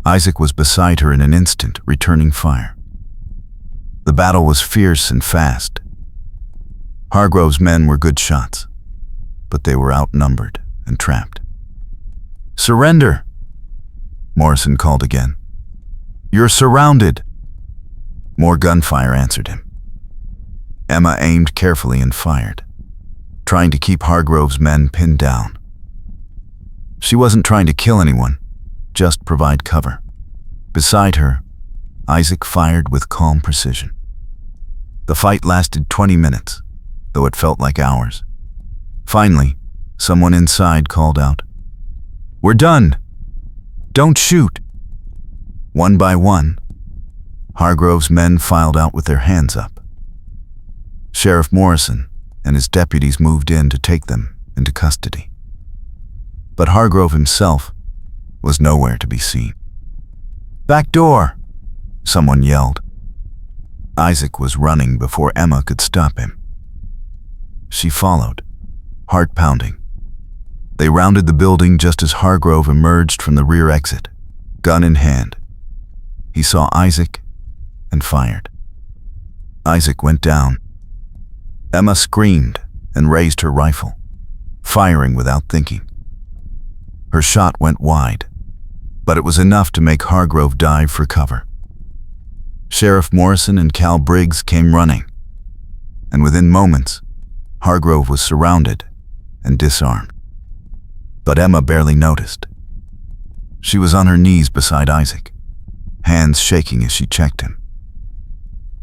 Isaac was beside her in an instant, returning fire. The battle was fierce and fast. Hargrove's men were good shots, but they were outnumbered and trapped. "Surrender," Morrison called again. "You're surrounded." More gunfire answered him. Emma aimed carefully and fired, trying to keep Hargrove's men pinned down. She wasn't trying to kill anyone, just provide cover. Beside her, Isaac fired with calm precision. The fight lasted 20 minutes, though it felt like hours. Finally, someone inside called out, "We're done! Don't shoot!" One by one, Hargrove's men filed out with their hands up. Sheriff Morrison and his deputies moved in to take them into custody. But Hargrove himself was nowhere to be seen. "Back door!" someone yelled. Isaac was running before Emma could stop him. She followed, heart pounding. They rounded the building just as Hargrove emerged from the rear exit, gun in hand. He saw Isaac and fired. Isaac went down. Emma screamed and raised her rifle, firing without thinking. Her shot went wide, but it was enough to make Hargrove dive for cover. Sheriff Morrison and Cal Briggs came running, and within moments, Hargrove was surrounded and disarmed. But Emma barely noticed. She was on her knees beside Isaac, hands shaking as she checked him.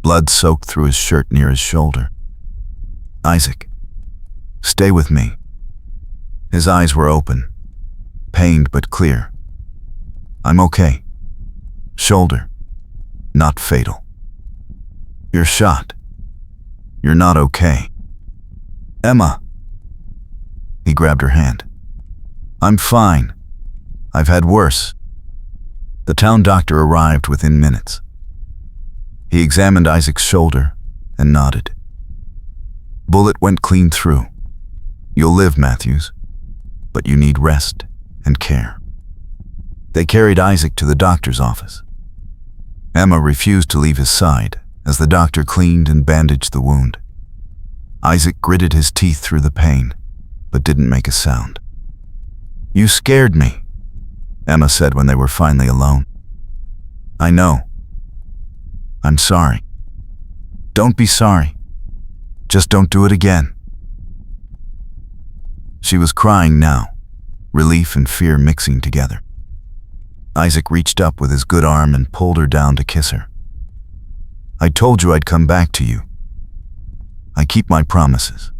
Blood soaked through his shirt near his shoulder. "Isaac, stay with me." His eyes were open, pained but clear. "I'm okay. Shoulder, not fatal." "You're shot. You're not okay." "Emma." He grabbed her hand. "I'm fine. I've had worse." The town doctor arrived within minutes. He examined Isaac's shoulder and nodded. "Bullet went clean through. You'll live, Matthews, but you need rest and care." They carried Isaac to the doctor's office. Emma refused to leave his side as the doctor cleaned and bandaged the wound. Isaac gritted his teeth through the pain, but didn't make a sound. "You scared me," Emma said when they were finally alone. "I know. I'm sorry." "Don't be sorry. Just don't do it again." She was crying now, relief and fear mixing together. Isaac reached up with his good arm and pulled her down to kiss her. "I told you I'd come back to you. I keep my promises."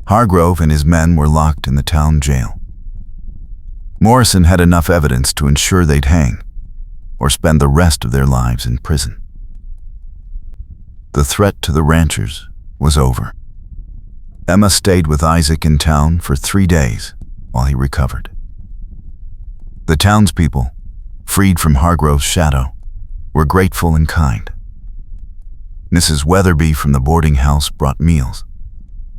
Hargrove and his men were locked in the town jail. Morrison had enough evidence to ensure they'd hang, or spend the rest of their lives in prison. The threat to the ranchers was over. Emma stayed with Isaac in town for 3 days while he recovered. The townspeople, freed from Hargrove's shadow, were grateful and kind. Mrs. Weatherby from the boarding house brought meals.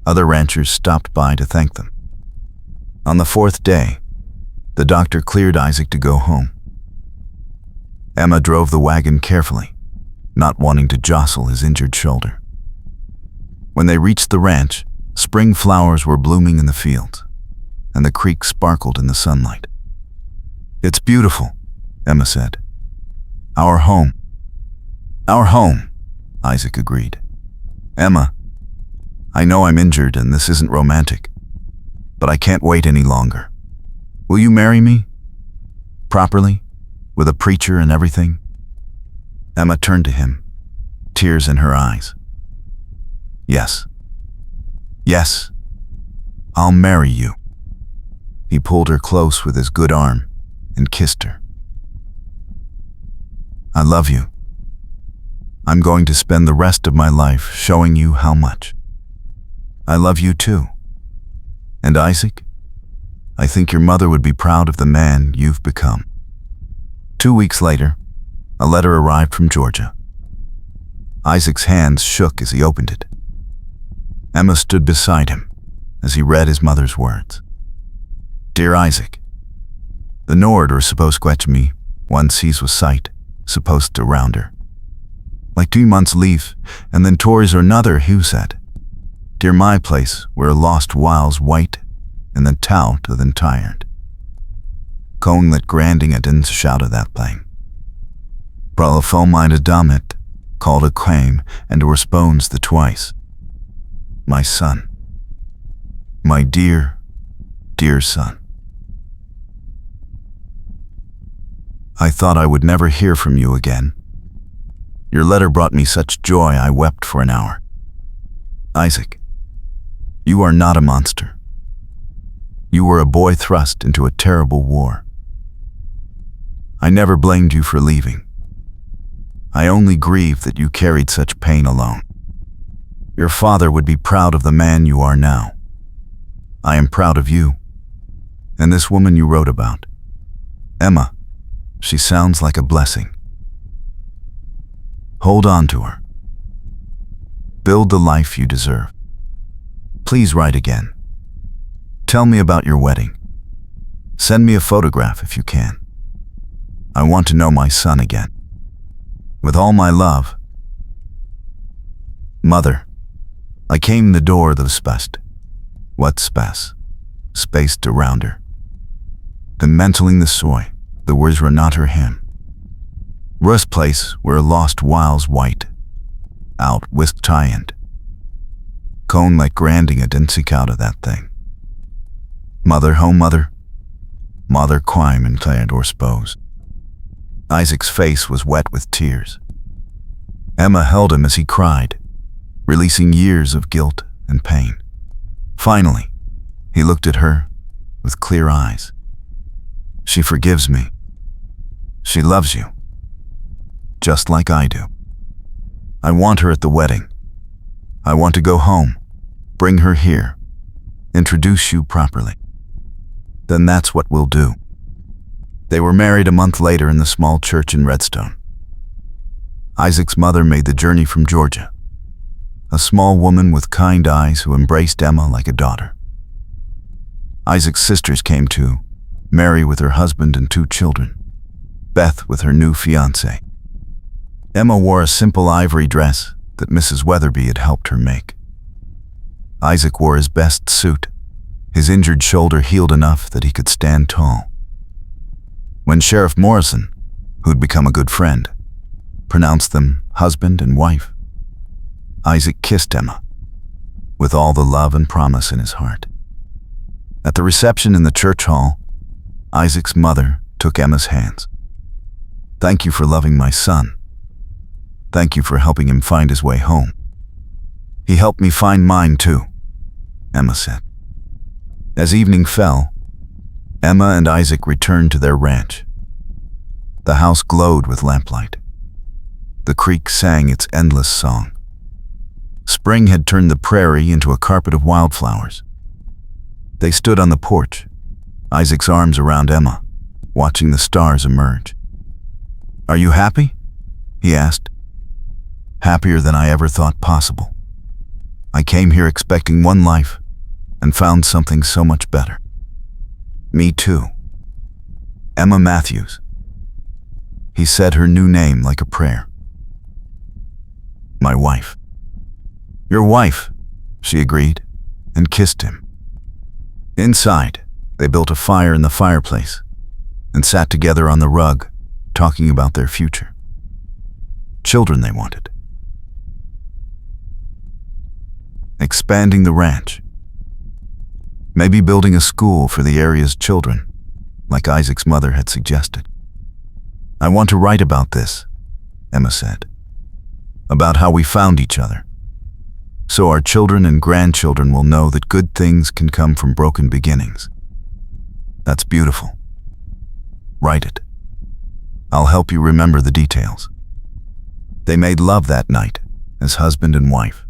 Other ranchers stopped by to thank them. On the 4th day, the doctor cleared Isaac to go home. Emma drove the wagon carefully, not wanting to jostle his injured shoulder. When they reached the ranch, spring flowers were blooming in the fields, and the creek sparkled in the sunlight. "It's beautiful," Emma said. Our home." "Our home," Isaac agreed. "Emma, I know I'm injured and this isn't romantic, but I can't wait any longer. Will you marry me? Properly? With a preacher and everything?" Emma turned to him, tears in her eyes. "Yes. Yes. I'll marry you." He pulled her close with his good arm and kissed her. "I love you. I'm going to spend the rest of my life showing you how much. I love you too. And Isaac, I think your mother would be proud of the man you've become." 2 weeks later, a letter arrived from Georgia. Isaac's hands shook as he opened it. Emma stood beside him as he read his mother's words. "Dear Isaac, the Nord or supposed quetch me, one sees with sight, supposed to round her. Like 2 months leave, and then Tories or another, Hugh said. Dear my place, where lost whiles white, and then tout of then tired. Kong that granding it in shout of that plane. Bralafel minded damit, called a claim, and responds the twice. My son. My dear, dear son. I thought I would never hear from you again. Your letter brought me such joy I wept for an hour. Isaac, you are not a monster. You were a boy thrust into a terrible war. I never blamed you for leaving. I only grieve that you carried such pain alone. Your father would be proud of the man you are now. I am proud of you, and this woman you wrote about. Emma, she sounds like a blessing. Hold on to her. Build the life you deserve. Please write again. Tell me about your wedding. Send me a photograph if you can. I want to know my son again. With all my love. Mother. I came the door the spest. What space? Spaced around her. Then mentling the soy, the words were not her hymn. Rus place where lost whiles white. Out whisk tie-end. Cone like granding a densik out of that thing. Mother, home mother. Mother quime and clad or spose. Isaac's face was wet with tears. Emma held him as he cried, releasing years of guilt and pain. Finally, he looked at her with clear eyes. She forgives me. She loves you. Just like I do. I want her at the wedding. I want to go home, bring her here, introduce you properly. Then that's what we'll do. They were married a month later in the small church in Redstone. Isaac's mother made the journey from Georgia, a small woman with kind eyes who embraced Emma like a daughter. Isaac's sisters came too, Mary with her husband and 2 children, Beth with her new fiancé. Emma wore a simple ivory dress that Mrs. Weatherby had helped her make. Isaac wore his best suit, his injured shoulder healed enough that he could stand tall. When Sheriff Morrison, who'd become a good friend, pronounced them husband and wife, Isaac kissed Emma, with all the love and promise in his heart. At the reception in the church hall, Isaac's mother took Emma's hands. Thank you for loving my son. Thank you for helping him find his way home. He helped me find mine too, Emma said. As evening fell, Emma and Isaac returned to their ranch. The house glowed with lamplight. The creek sang its endless song. Spring had turned the prairie into a carpet of wildflowers. They stood on the porch, Isaac's arms around Emma, watching the stars emerge. Are you happy? He asked. Happier than I ever thought possible. I came here expecting one life and found something so much better. Me too. Emma Matthews. He said her new name like a prayer. My wife. Your wife, she agreed, and kissed him. Inside, they built a fire in the fireplace and sat together on the rug, talking about their future. Children they wanted. Expanding the ranch. Maybe building a school for the area's children, like Isaac's mother had suggested. I want to write about this, Emma said. About how we found each other. So our children and grandchildren will know that good things can come from broken beginnings. That's beautiful. Write it. I'll help you remember the details. They made love that night, as husband and wife,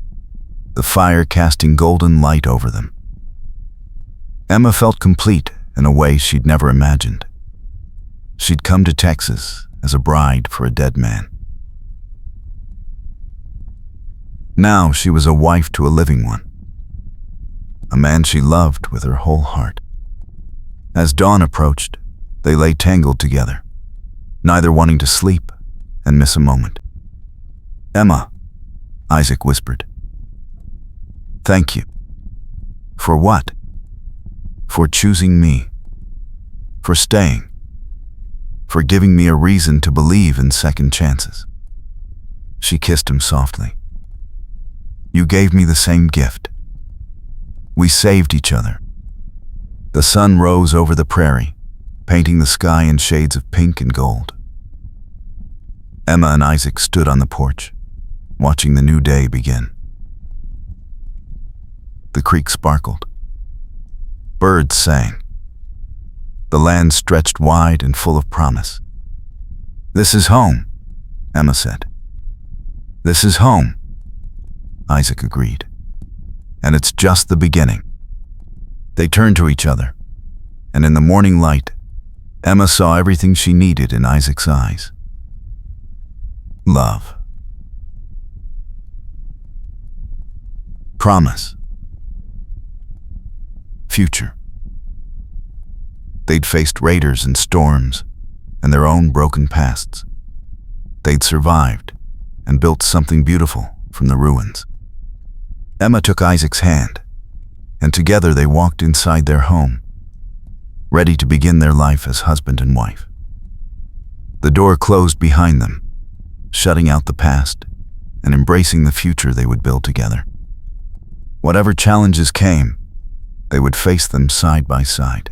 the fire casting golden light over them. Emma felt complete in a way she'd never imagined. She'd come to Texas as a bride for a dead man. Now she was a wife to a living one, a man she loved with her whole heart. As dawn approached, they lay tangled together, neither wanting to sleep and miss a moment. Emma, Isaac whispered. Thank you. For what? For choosing me. For staying. For giving me a reason to believe in second chances. She kissed him softly. You gave me the same gift. We saved each other. The sun rose over the prairie, painting the sky in shades of pink and gold. Emma and Isaac stood on the porch, watching the new day begin. The creek sparkled. Birds sang. The land stretched wide and full of promise. This is home, Emma said. This is home, Isaac agreed. And it's just the beginning. They turned to each other, and in the morning light, Emma saw everything she needed in Isaac's eyes. Love. Promise. Future. They'd faced raiders and storms and their own broken pasts. They'd survived and built something beautiful from the ruins. Emma took Isaac's hand, and together they walked inside their home, ready to begin their life as husband and wife. The door closed behind them, shutting out the past and embracing the future they would build together. Whatever challenges came, they would face them side by side.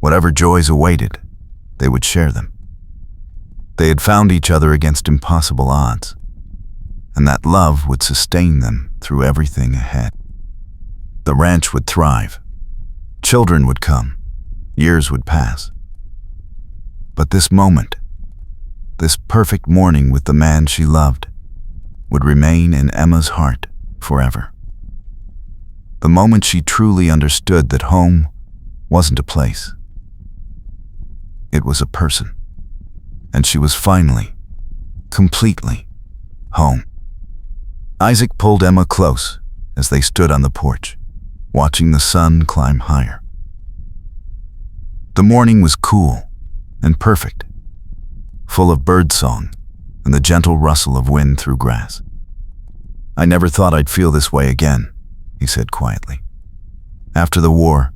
Whatever joys awaited, they would share them. They had found each other against impossible odds, and that love would sustain them through everything ahead. The ranch would thrive. Children would come. Years would pass. But this moment, this perfect morning with the man she loved, would remain in Emma's heart forever. The moment she truly understood that home wasn't a place. It was a person. And she was finally, completely, home. Isaac pulled Emma close as they stood on the porch, watching the sun climb higher. The morning was cool and perfect, full of birdsong and the gentle rustle of wind through grass. "I never thought I'd feel this way again," he said quietly. "After the war,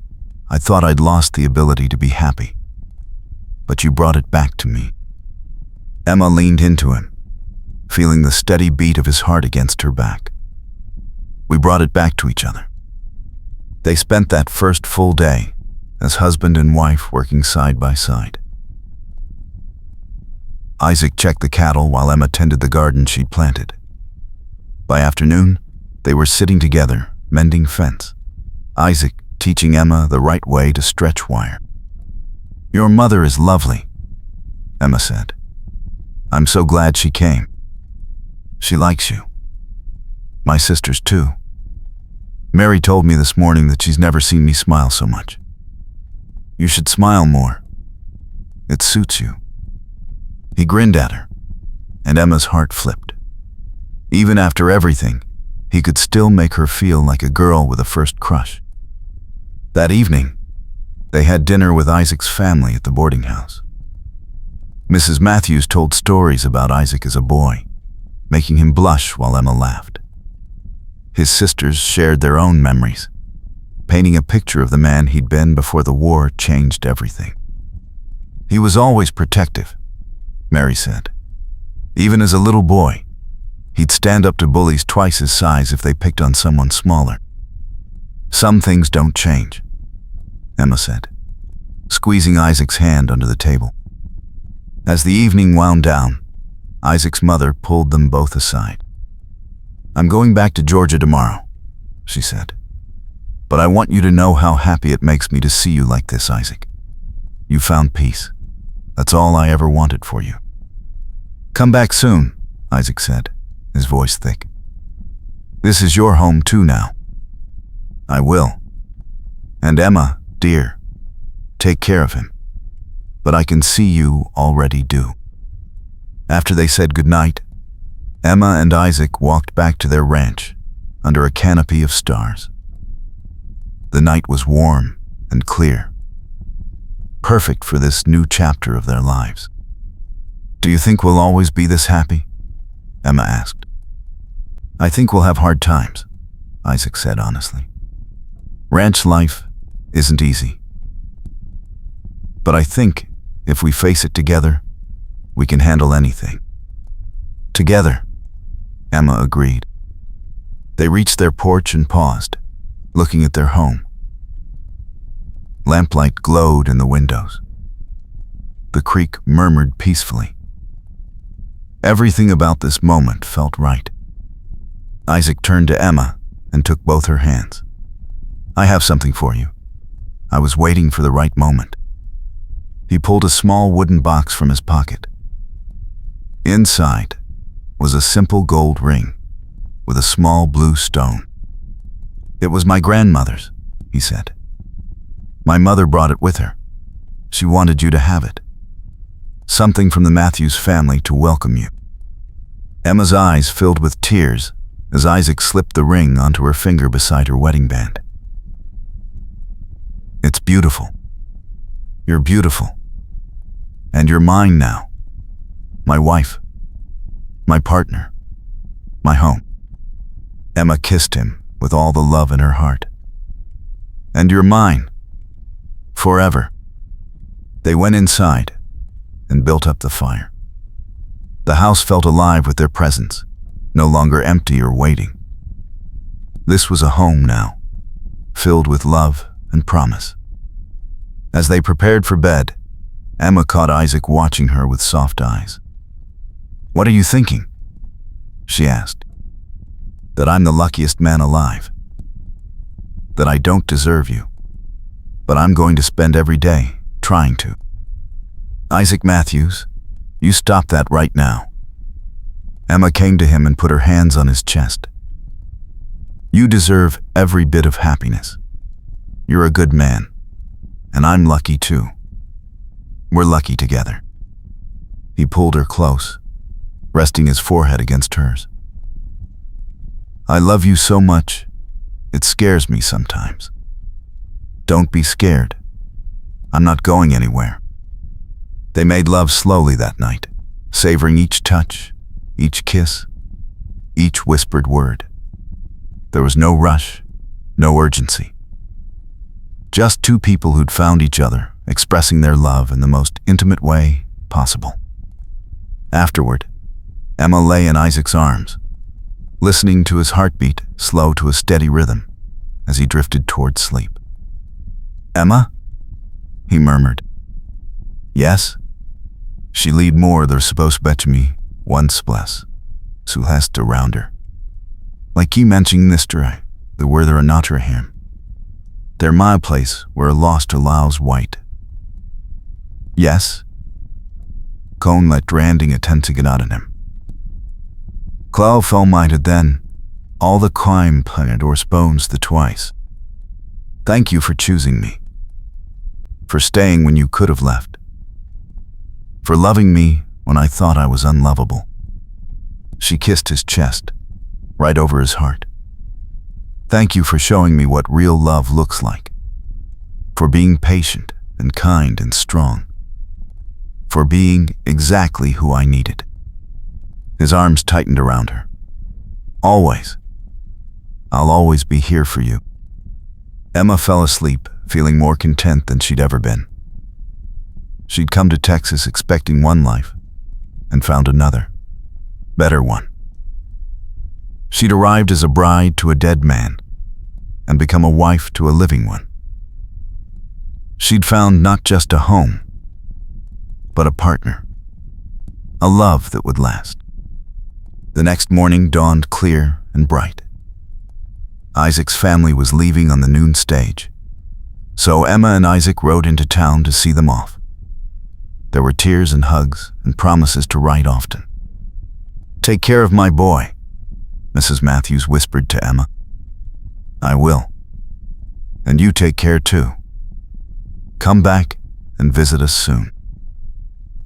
I thought I'd lost the ability to be happy. But you brought it back to me." Emma leaned into him, feeling the steady beat of his heart against her back. "We brought it back to each other." They spent that first full day as husband and wife working side by side. Isaac checked the cattle while Emma tended the garden she'd planted. By afternoon, they were sitting together, mending fence. Isaac teaching Emma the right way to stretch wire. "Your mother is lovely," Emma said. "I'm so glad she came. She likes you. My sisters too. Mary told me this morning that she's never seen me smile so much. You should smile more. It suits you." He grinned at her, and Emma's heart flipped. Even after everything, he could still make her feel like a girl with a first crush. That evening, they had dinner with Isaac's family at the boarding house. Mrs. Matthews told stories about Isaac as a boy, making him blush while Emma laughed. His sisters shared their own memories, painting a picture of the man he'd been before the war changed everything. "He was always protective," Mary said. "Even as a little boy, he'd stand up to bullies twice his size if they picked on someone smaller." "Some things don't change," Emma said, squeezing Isaac's hand under the table. As the evening wound down, Isaac's mother pulled them both aside. "I'm going back to Georgia tomorrow," she said. "But I want you to know how happy it makes me to see you like this, Isaac. You found peace. That's all I ever wanted for you." "Come back soon," Isaac said, his voice thick. "This is your home too now." "I will. And Emma, dear, take care of him. But I can see you already do." After they said goodnight, Emma and Isaac walked back to their ranch under a canopy of stars. The night was warm and clear, perfect for this new chapter of their lives. "Do you think we'll always be this happy?" Emma asked. "I think we'll have hard times," Isaac said honestly. "Ranch life isn't easy. But I think if we face it together, we can handle anything." "Together," Emma agreed. They reached their porch and paused, looking at their home. Lamplight glowed in the windows. The creek murmured peacefully. Everything about this moment felt right. Isaac turned to Emma and took both her hands. "I have something for you. I was waiting for the right moment." He pulled a small wooden box from his pocket. Inside was a simple gold ring with a small blue stone. "It was my grandmother's," he said. "My mother brought it with her. She wanted you to have it. Something from the Matthews family to welcome you." Emma's eyes filled with tears as Isaac slipped the ring onto her finger beside her wedding band. "It's beautiful," You're beautiful. And you're mine now. My wife. My partner. My home. Emma kissed him with all the love in her heart. And you're mine. Forever. They went inside and built up the fire. The house felt alive with their presence, no longer empty or waiting. This was a home now, filled with love and promise. As they prepared for bed, Emma caught Isaac watching her with soft eyes. "What are you thinking?" she asked. "That I'm the luckiest man alive. That I don't deserve you. But I'm going to spend every day trying to." "Isaac Matthews, you stop that right now." Emma came to him and put her hands on his chest. "You deserve every bit of happiness. You're a good man, and I'm lucky too. We're lucky together." He pulled her close, resting his forehead against hers. "I love you so much, it scares me sometimes. Don't be scared. I'm not going anywhere." They made love slowly that night, savoring each touch, each kiss, each whispered word. There was no rush, no urgency. Just two people who'd found each other, expressing their love in the most intimate way possible. Afterward, Emma lay in Isaac's arms, listening to his heartbeat slow to a steady rhythm as he drifted toward sleep. "Emma?" he murmured. "Yes?" She lead more der supposed bet me once bless, so hast around her. Like he mentioning this the where there are not her him. They're my place where a lost allows white. "Yes?" Cone let dranding attention out in him. Clow fell minded then, all the climb punted or spoons the twice. "Thank you for choosing me. For staying when you could have left. For loving me when I thought I was unlovable." She kissed his chest, right over his heart. "Thank you for showing me what real love looks like. For being patient and kind and strong. For being exactly who I needed." His arms tightened around her. "Always. I'll always be here for you." Emma fell asleep, feeling more content than she'd ever been. She'd come to Texas expecting one life, and found another, better one. She'd arrived as a bride to a dead man, and become a wife to a living one. She'd found not just a home, but a partner, a love that would last. The next morning dawned clear and bright. Isaac's family was leaving on the noon stage, so Emma and Isaac rode into town to see them off. There were tears and hugs and promises to write often. "Take care of my boy," Mrs. Matthews whispered to Emma. "I will. And you take care too. Come back and visit us soon."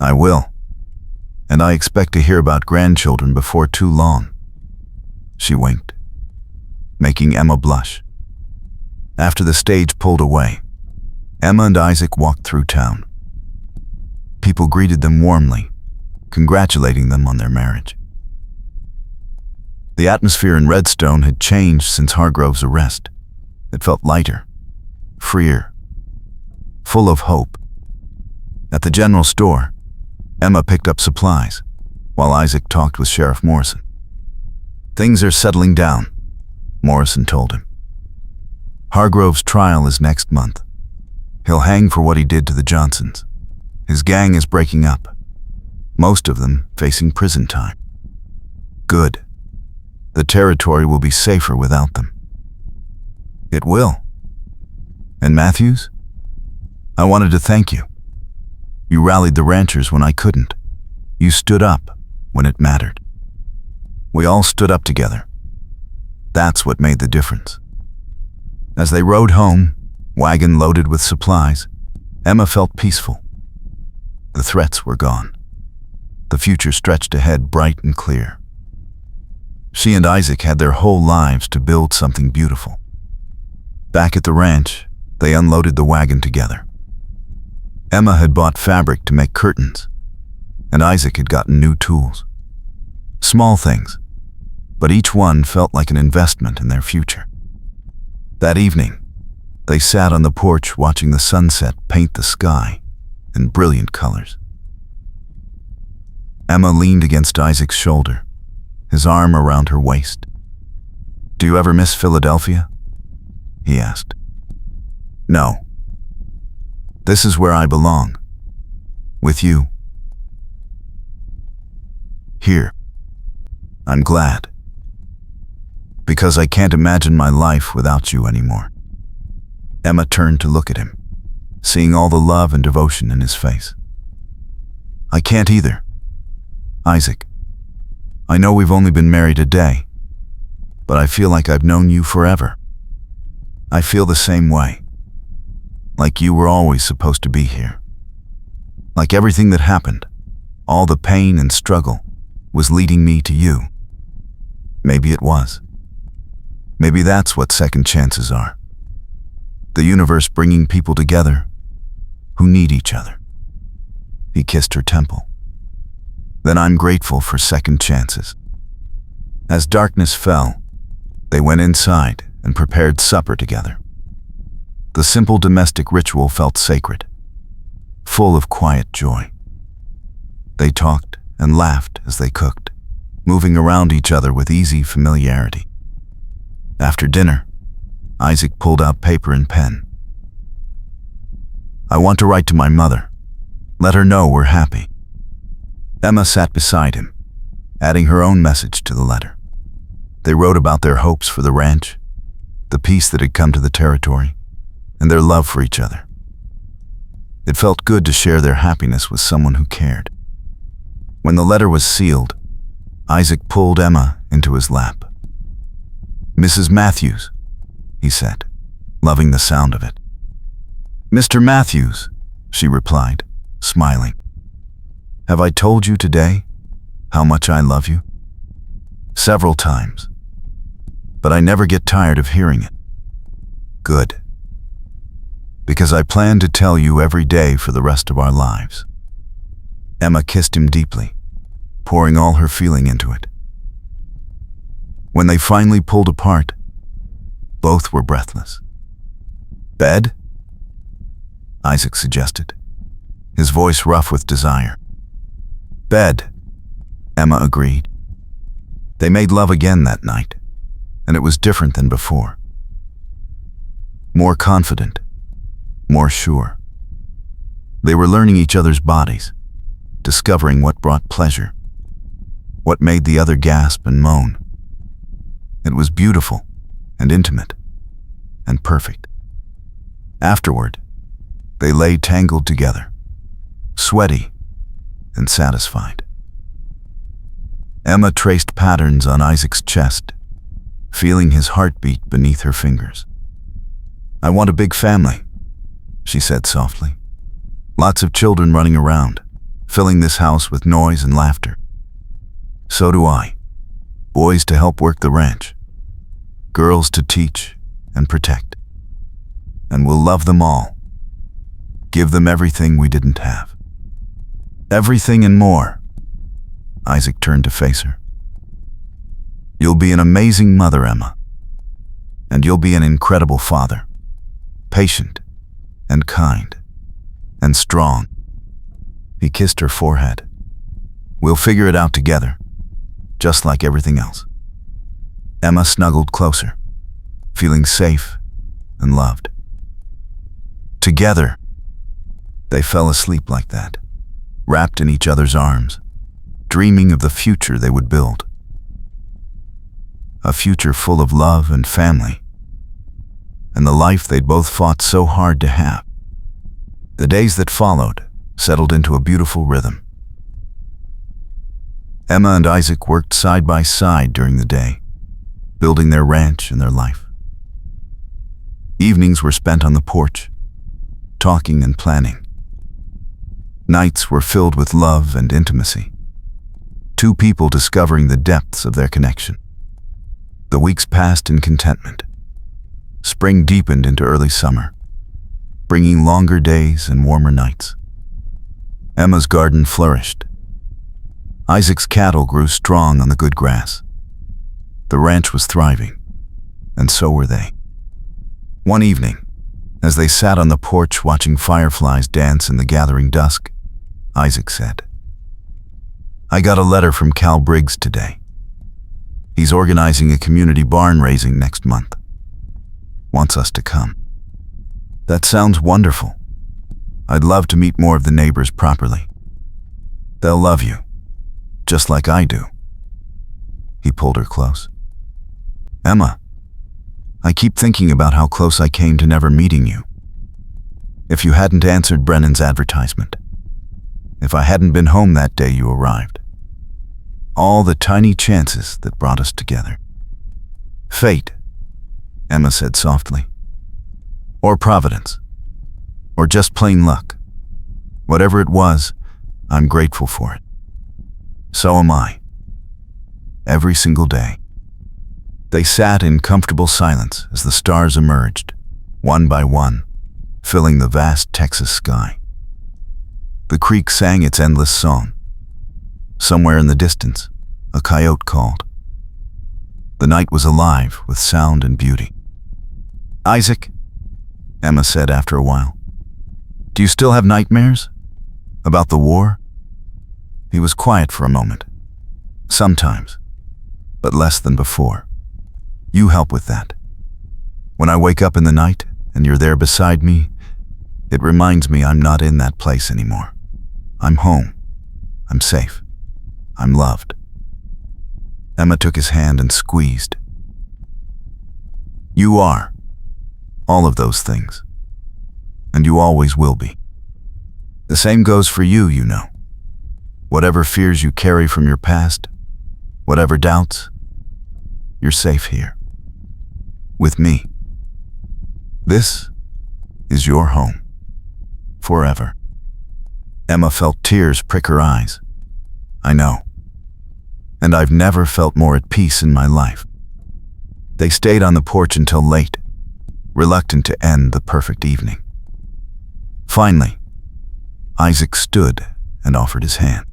"I will. And I expect to hear about grandchildren before too long." She winked, making Emma blush. After the stage pulled away, Emma and Isaac walked through town. People greeted them warmly, congratulating them on their marriage. The atmosphere in Redstone had changed since Hargrove's arrest. It felt lighter, freer, full of hope. At the general store, Emma picked up supplies, while Isaac talked with Sheriff Morrison. "Things are settling down," Morrison told him. "Hargrove's trial is next month. He'll hang for what he did to the Johnsons. His gang is breaking up, most of them facing prison time. Good. The territory will be safer without them." "It will. And Matthews, I wanted to thank you. You rallied the ranchers when I couldn't. You stood up when it mattered. We all stood up together. That's what made the difference." As they rode home, wagon loaded with supplies, Emma felt peaceful. The threats were gone. The future stretched ahead bright and clear. She and Isaac had their whole lives to build something beautiful. Back at the ranch, they unloaded the wagon together. Emma had bought fabric to make curtains, and Isaac had gotten new tools. Small things, but each one felt like an investment in their future. That evening, they sat on the porch watching the sunset paint the sky in brilliant colors. Emma leaned against Isaac's shoulder, his arm around her waist. "Do you ever miss Philadelphia?" he asked. "No. This is where I belong. With you. Here. I'm glad. Because I can't imagine my life without you anymore." Emma turned to look at him, seeing all the love and devotion in his face. "I can't either. Isaac, I know we've only been married a day, but I feel like I've known you forever. I feel the same way. Like you were always supposed to be here. Like everything that happened, all the pain and struggle, was leading me to you. Maybe it was. Maybe that's what second chances are. The universe bringing people together who need each other." He kissed her temple. "Then I'm grateful for second chances." As darkness fell, they went inside and prepared supper together. The simple domestic ritual felt sacred, full of quiet joy. They talked and laughed as they cooked, moving around each other with easy familiarity. After dinner, Isaac pulled out paper and pen. "I want to write to my mother. Let her know we're happy." Emma sat beside him, adding her own message to the letter. They wrote about their hopes for the ranch, the peace that had come to the territory, and their love for each other. It felt good to share their happiness with someone who cared. When the letter was sealed, Isaac pulled Emma into his lap. "Mrs. Matthews," he said, loving the sound of it. "Mr. Matthews," she replied, smiling. "Have I told you today how much I love you?" "Several times, but I never get tired of hearing it." "Good. Because I plan to tell you every day for the rest of our lives." Emma kissed him deeply, pouring all her feeling into it. When they finally pulled apart, both were breathless. "Bed?" Isaac suggested, his voice rough with desire. "Bed," Emma agreed. They made love again that night, and it was different than before. More confident, more sure. They were learning each other's bodies, discovering what brought pleasure, what made the other gasp and moan. It was beautiful and intimate and perfect. Afterward, they lay tangled together, sweaty and satisfied. Emma traced patterns on Isaac's chest, feeling his heartbeat beneath her fingers. "I want a big family," she said softly. "Lots of children running around, filling this house with noise and laughter." "So do I. Boys to help work the ranch, girls to teach and protect. And we'll love them all. Give them everything we didn't have. Everything and more." Isaac turned to face her. "You'll be an amazing mother, Emma. And you'll be an incredible father. Patient and kind and strong." He kissed her forehead. "We'll figure it out together, just like everything else." Emma snuggled closer, feeling safe and loved. Together, they fell asleep like that, wrapped in each other's arms, dreaming of the future they would build. A future full of love and family, and the life they'd both fought so hard to have. The days that followed settled into a beautiful rhythm. Emma and Isaac worked side by side during the day, building their ranch and their life. Evenings were spent on the porch, talking and planning. Nights were filled with love and intimacy, two people discovering the depths of their connection. The weeks passed in contentment. Spring deepened into early summer, bringing longer days and warmer nights. Emma's garden flourished. Isaac's cattle grew strong on the good grass. The ranch was thriving, and so were they. One evening, as they sat on the porch watching fireflies dance in the gathering dusk, Isaac said, "I got a letter from Cal Briggs today. He's organizing a community barn raising next month. Wants us to come." "That sounds wonderful. I'd love to meet more of the neighbors properly. They'll love you, just like I do." He pulled her close. "Emma, I keep thinking about how close I came to never meeting you. If you hadn't answered Brennan's advertisement, if I hadn't been home that day you arrived, all the tiny chances that brought us together." "Fate," Emma said softly. "Or providence. Or just plain luck. Whatever it was, I'm grateful for it. So am I. Every single day." They sat in comfortable silence as the stars emerged, one by one, filling the vast Texas sky. The creek sang its endless song. Somewhere in the distance, a coyote called. The night was alive with sound and beauty. "Isaac," Emma said after a while, "do you still have nightmares? About the war?" He was quiet for a moment. "Sometimes, but less than before. You help with that. When I wake up in the night and you're there beside me, it reminds me I'm not in that place anymore. I'm home. I'm safe. I'm loved." Emma took his hand and squeezed. "You are all of those things, and you always will be. The same goes for you, you know. Whatever fears you carry from your past, whatever doubts, you're safe here. With me. This is your home. Forever." Emma felt tears prick her eyes. "I know. And I've never felt more at peace in my life." They stayed on the porch until late, reluctant to end the perfect evening. Finally, Isaac stood and offered his hand.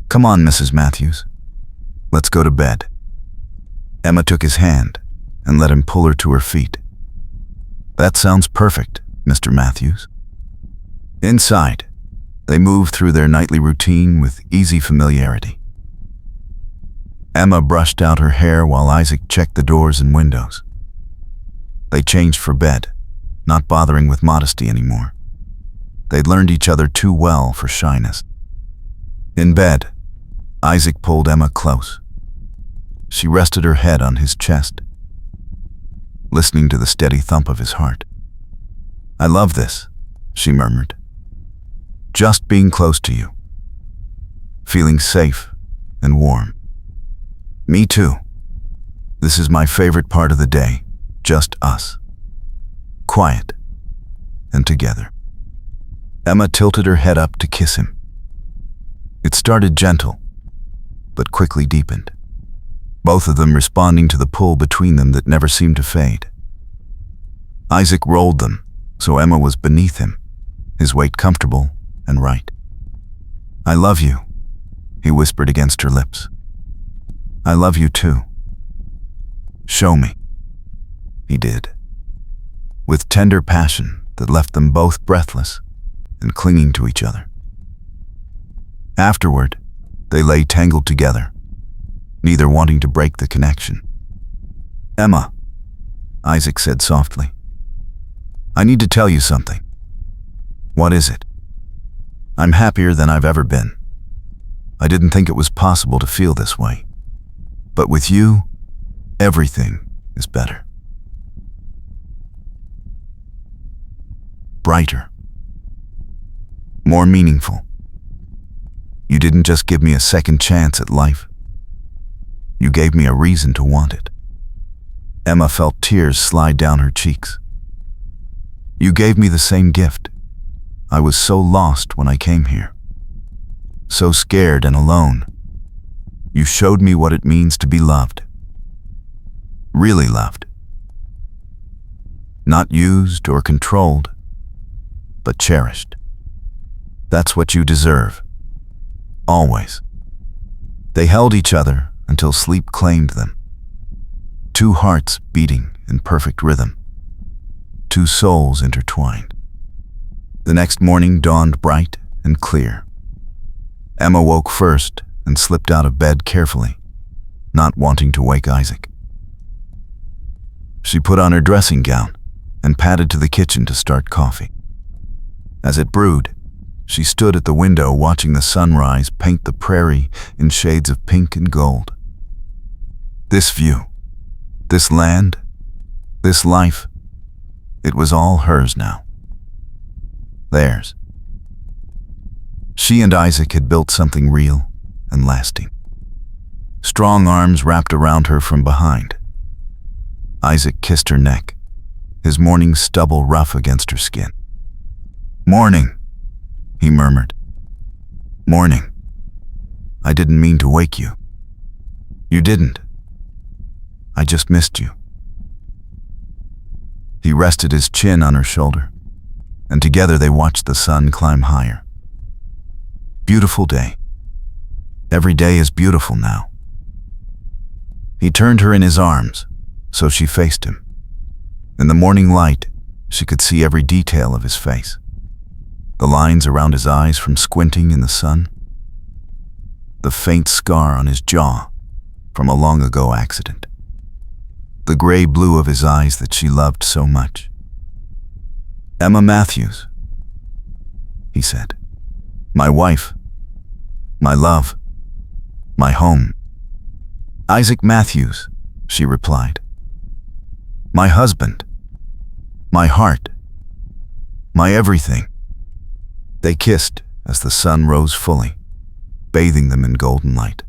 "Come on, Mrs. Matthews. Let's go to bed." Emma took his hand and let him pull her to her feet. "That sounds perfect, Mr. Matthews." Inside, they moved through their nightly routine with easy familiarity. Emma brushed out her hair while Isaac checked the doors and windows. They changed for bed, not bothering with modesty anymore. They'd learned each other too well for shyness. In bed, Isaac pulled Emma close. She rested her head on his chest, listening to the steady thump of his heart. "I love this," she murmured. "Just being close to you. Feeling safe and warm." "Me too. This is my favorite part of the day. Just us. Quiet and together." Emma tilted her head up to kiss him. It started gentle, but quickly deepened, both of them responding to the pull between them that never seemed to fade. Isaac rolled them, so Emma was beneath him, his weight comfortable and right. "I love you," he whispered against her lips. "I love you too." "Show me." He did, with tender passion that left them both breathless and clinging to each other. Afterward, they lay tangled together, neither wanting to break the connection. "Emma," Isaac said softly, "I need to tell you something." "What is it?" "I'm happier than I've ever been. I didn't think it was possible to feel this way. But with you, everything is better. Brighter. More meaningful. You didn't just give me a second chance at life. You gave me a reason to want it." Emma felt tears slide down her cheeks. "You gave me the same gift. I was so lost when I came here. So scared and alone. You showed me what it means to be loved. Really loved. Not used or controlled, but cherished. That's what you deserve. Always. They held each other until sleep claimed them. Two hearts beating in perfect rhythm. Two souls intertwined. The next morning dawned bright and clear. Emma woke first and slipped out of bed carefully, not wanting to wake Isaac. She put on her dressing gown and padded to the kitchen to start coffee. As it brewed, she stood at the window watching the sunrise paint the prairie in shades of pink and gold. This view, this land, this life, it was all hers now. Theirs. She and Isaac had built something real and lasting. Strong arms wrapped around her from behind. Isaac kissed her neck, his morning stubble rough against her skin. "Morning," he murmured. "Morning. I didn't mean to wake you." "You didn't. I just missed you." He rested his chin on her shoulder, and together they watched the sun climb higher. Beautiful day. Every day is beautiful now. He turned her in his arms, so she faced him. In the morning light, she could see every detail of his face. The lines around his eyes from squinting in the sun. The faint scar on his jaw from a long-ago accident. The gray blue of his eyes that she loved so much. "Emma Matthews," he said. "My wife, my love, my home." "Isaac Matthews," she replied. "My husband, my heart, my everything." They kissed as the sun rose fully, bathing them in golden light.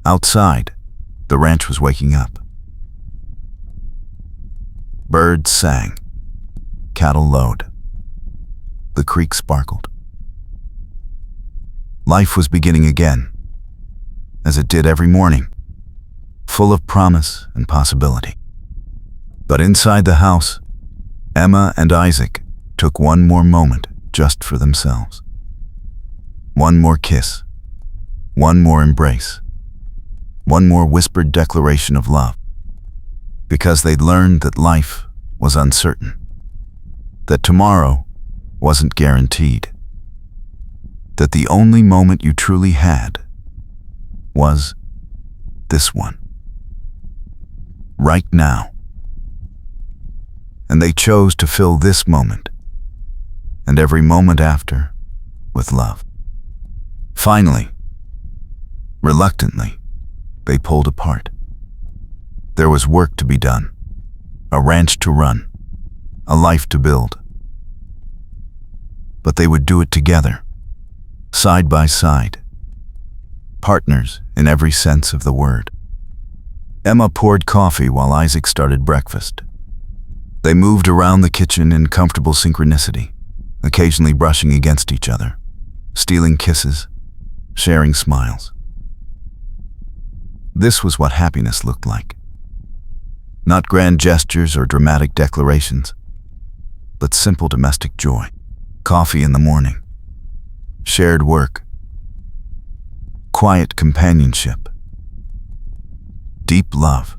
Outside, the ranch was waking up. Birds sang, cattle lowed. The creek sparkled. Life was beginning again, as it did every morning, full of promise and possibility. But inside the house, Emma and Isaac took one more moment just for themselves. One more kiss, one more embrace, one more whispered declaration of love. Because they'd learned that life was uncertain, that tomorrow wasn't guaranteed, that the only moment you truly had was this one, right now. And they chose to fill this moment, and every moment after, with love. Finally, reluctantly, they pulled apart. There was work to be done, a ranch to run, a life to build. But they would do it together, side by side, partners in every sense of the word. Emma poured coffee while Isaac started breakfast. They moved around the kitchen in comfortable synchronicity, occasionally brushing against each other, stealing kisses, sharing smiles. This was what happiness looked like. Not grand gestures or dramatic declarations, but simple domestic joy. Coffee in the morning, shared work, quiet companionship, deep love.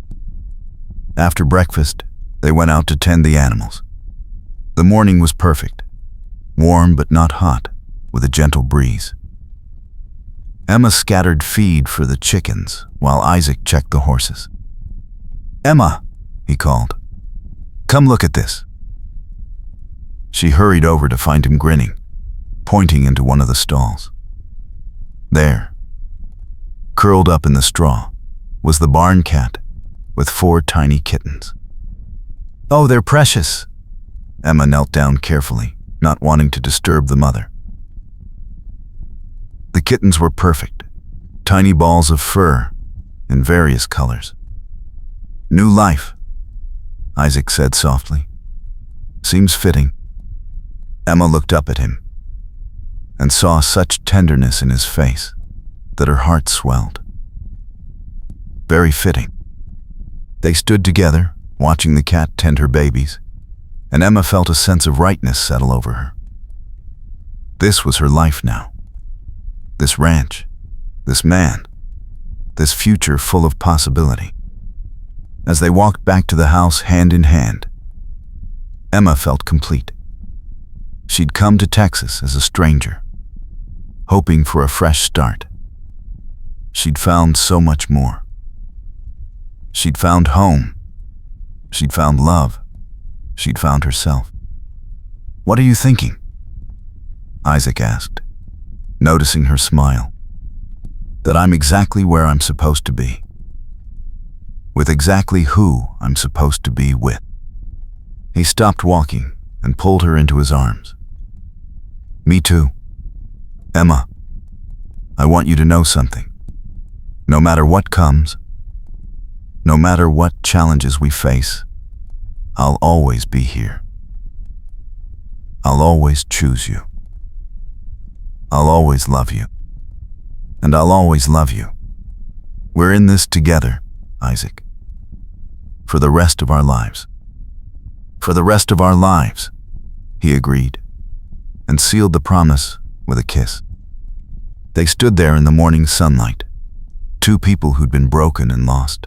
After breakfast, they went out to tend the animals. The morning was perfect, warm but not hot, with a gentle breeze. Emma scattered feed for the chickens while Isaac checked the horses. "Emma," he called, "come look at this." She hurried over to find him grinning, pointing into one of the stalls. There, curled up in the straw, was the barn cat with 4 tiny kittens. "Oh, they're precious." Emma knelt down carefully, not wanting to disturb the mother. The kittens were perfect, tiny balls of fur in various colors. "New life," Isaac said softly. "Seems fitting." Emma looked up at him and saw such tenderness in his face that her heart swelled. Very fitting. They stood together, watching the cat tend her babies, and Emma felt a sense of rightness settle over her. This was her life now. This ranch, this man, this future full of possibility. As they walked back to the house hand in hand, Emma felt complete. She'd come to Texas as a stranger, hoping for a fresh start. She'd found so much more. She'd found home. She'd found love. She'd found herself. "What are you thinking?" Isaac asked, noticing her smile. "That I'm exactly where I'm supposed to be. With exactly who I'm supposed to be with." He stopped walking and pulled her into his arms. "Me too. Emma, I want you to know something. No matter what comes, no matter what challenges we face, I'll always be here. I'll always choose you. I'll always love you. And I'll always love you. We're in this together, Isaac. For the rest of our lives." "For the rest of our lives," he agreed, and sealed the promise with a kiss. They stood there in the morning sunlight, two people who'd been broken and lost,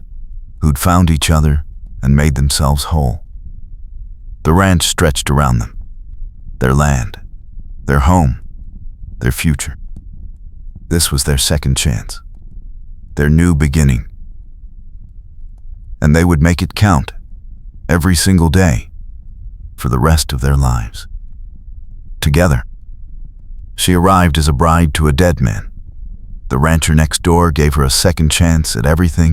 who'd found each other and made themselves whole. The ranch stretched around them, their land, their home, their future. This was their second chance, their new beginning. And they would make it count, every single day, for the rest of their lives. Together. She arrived as a bride to a dead man. The rancher next door gave her a second chance at everything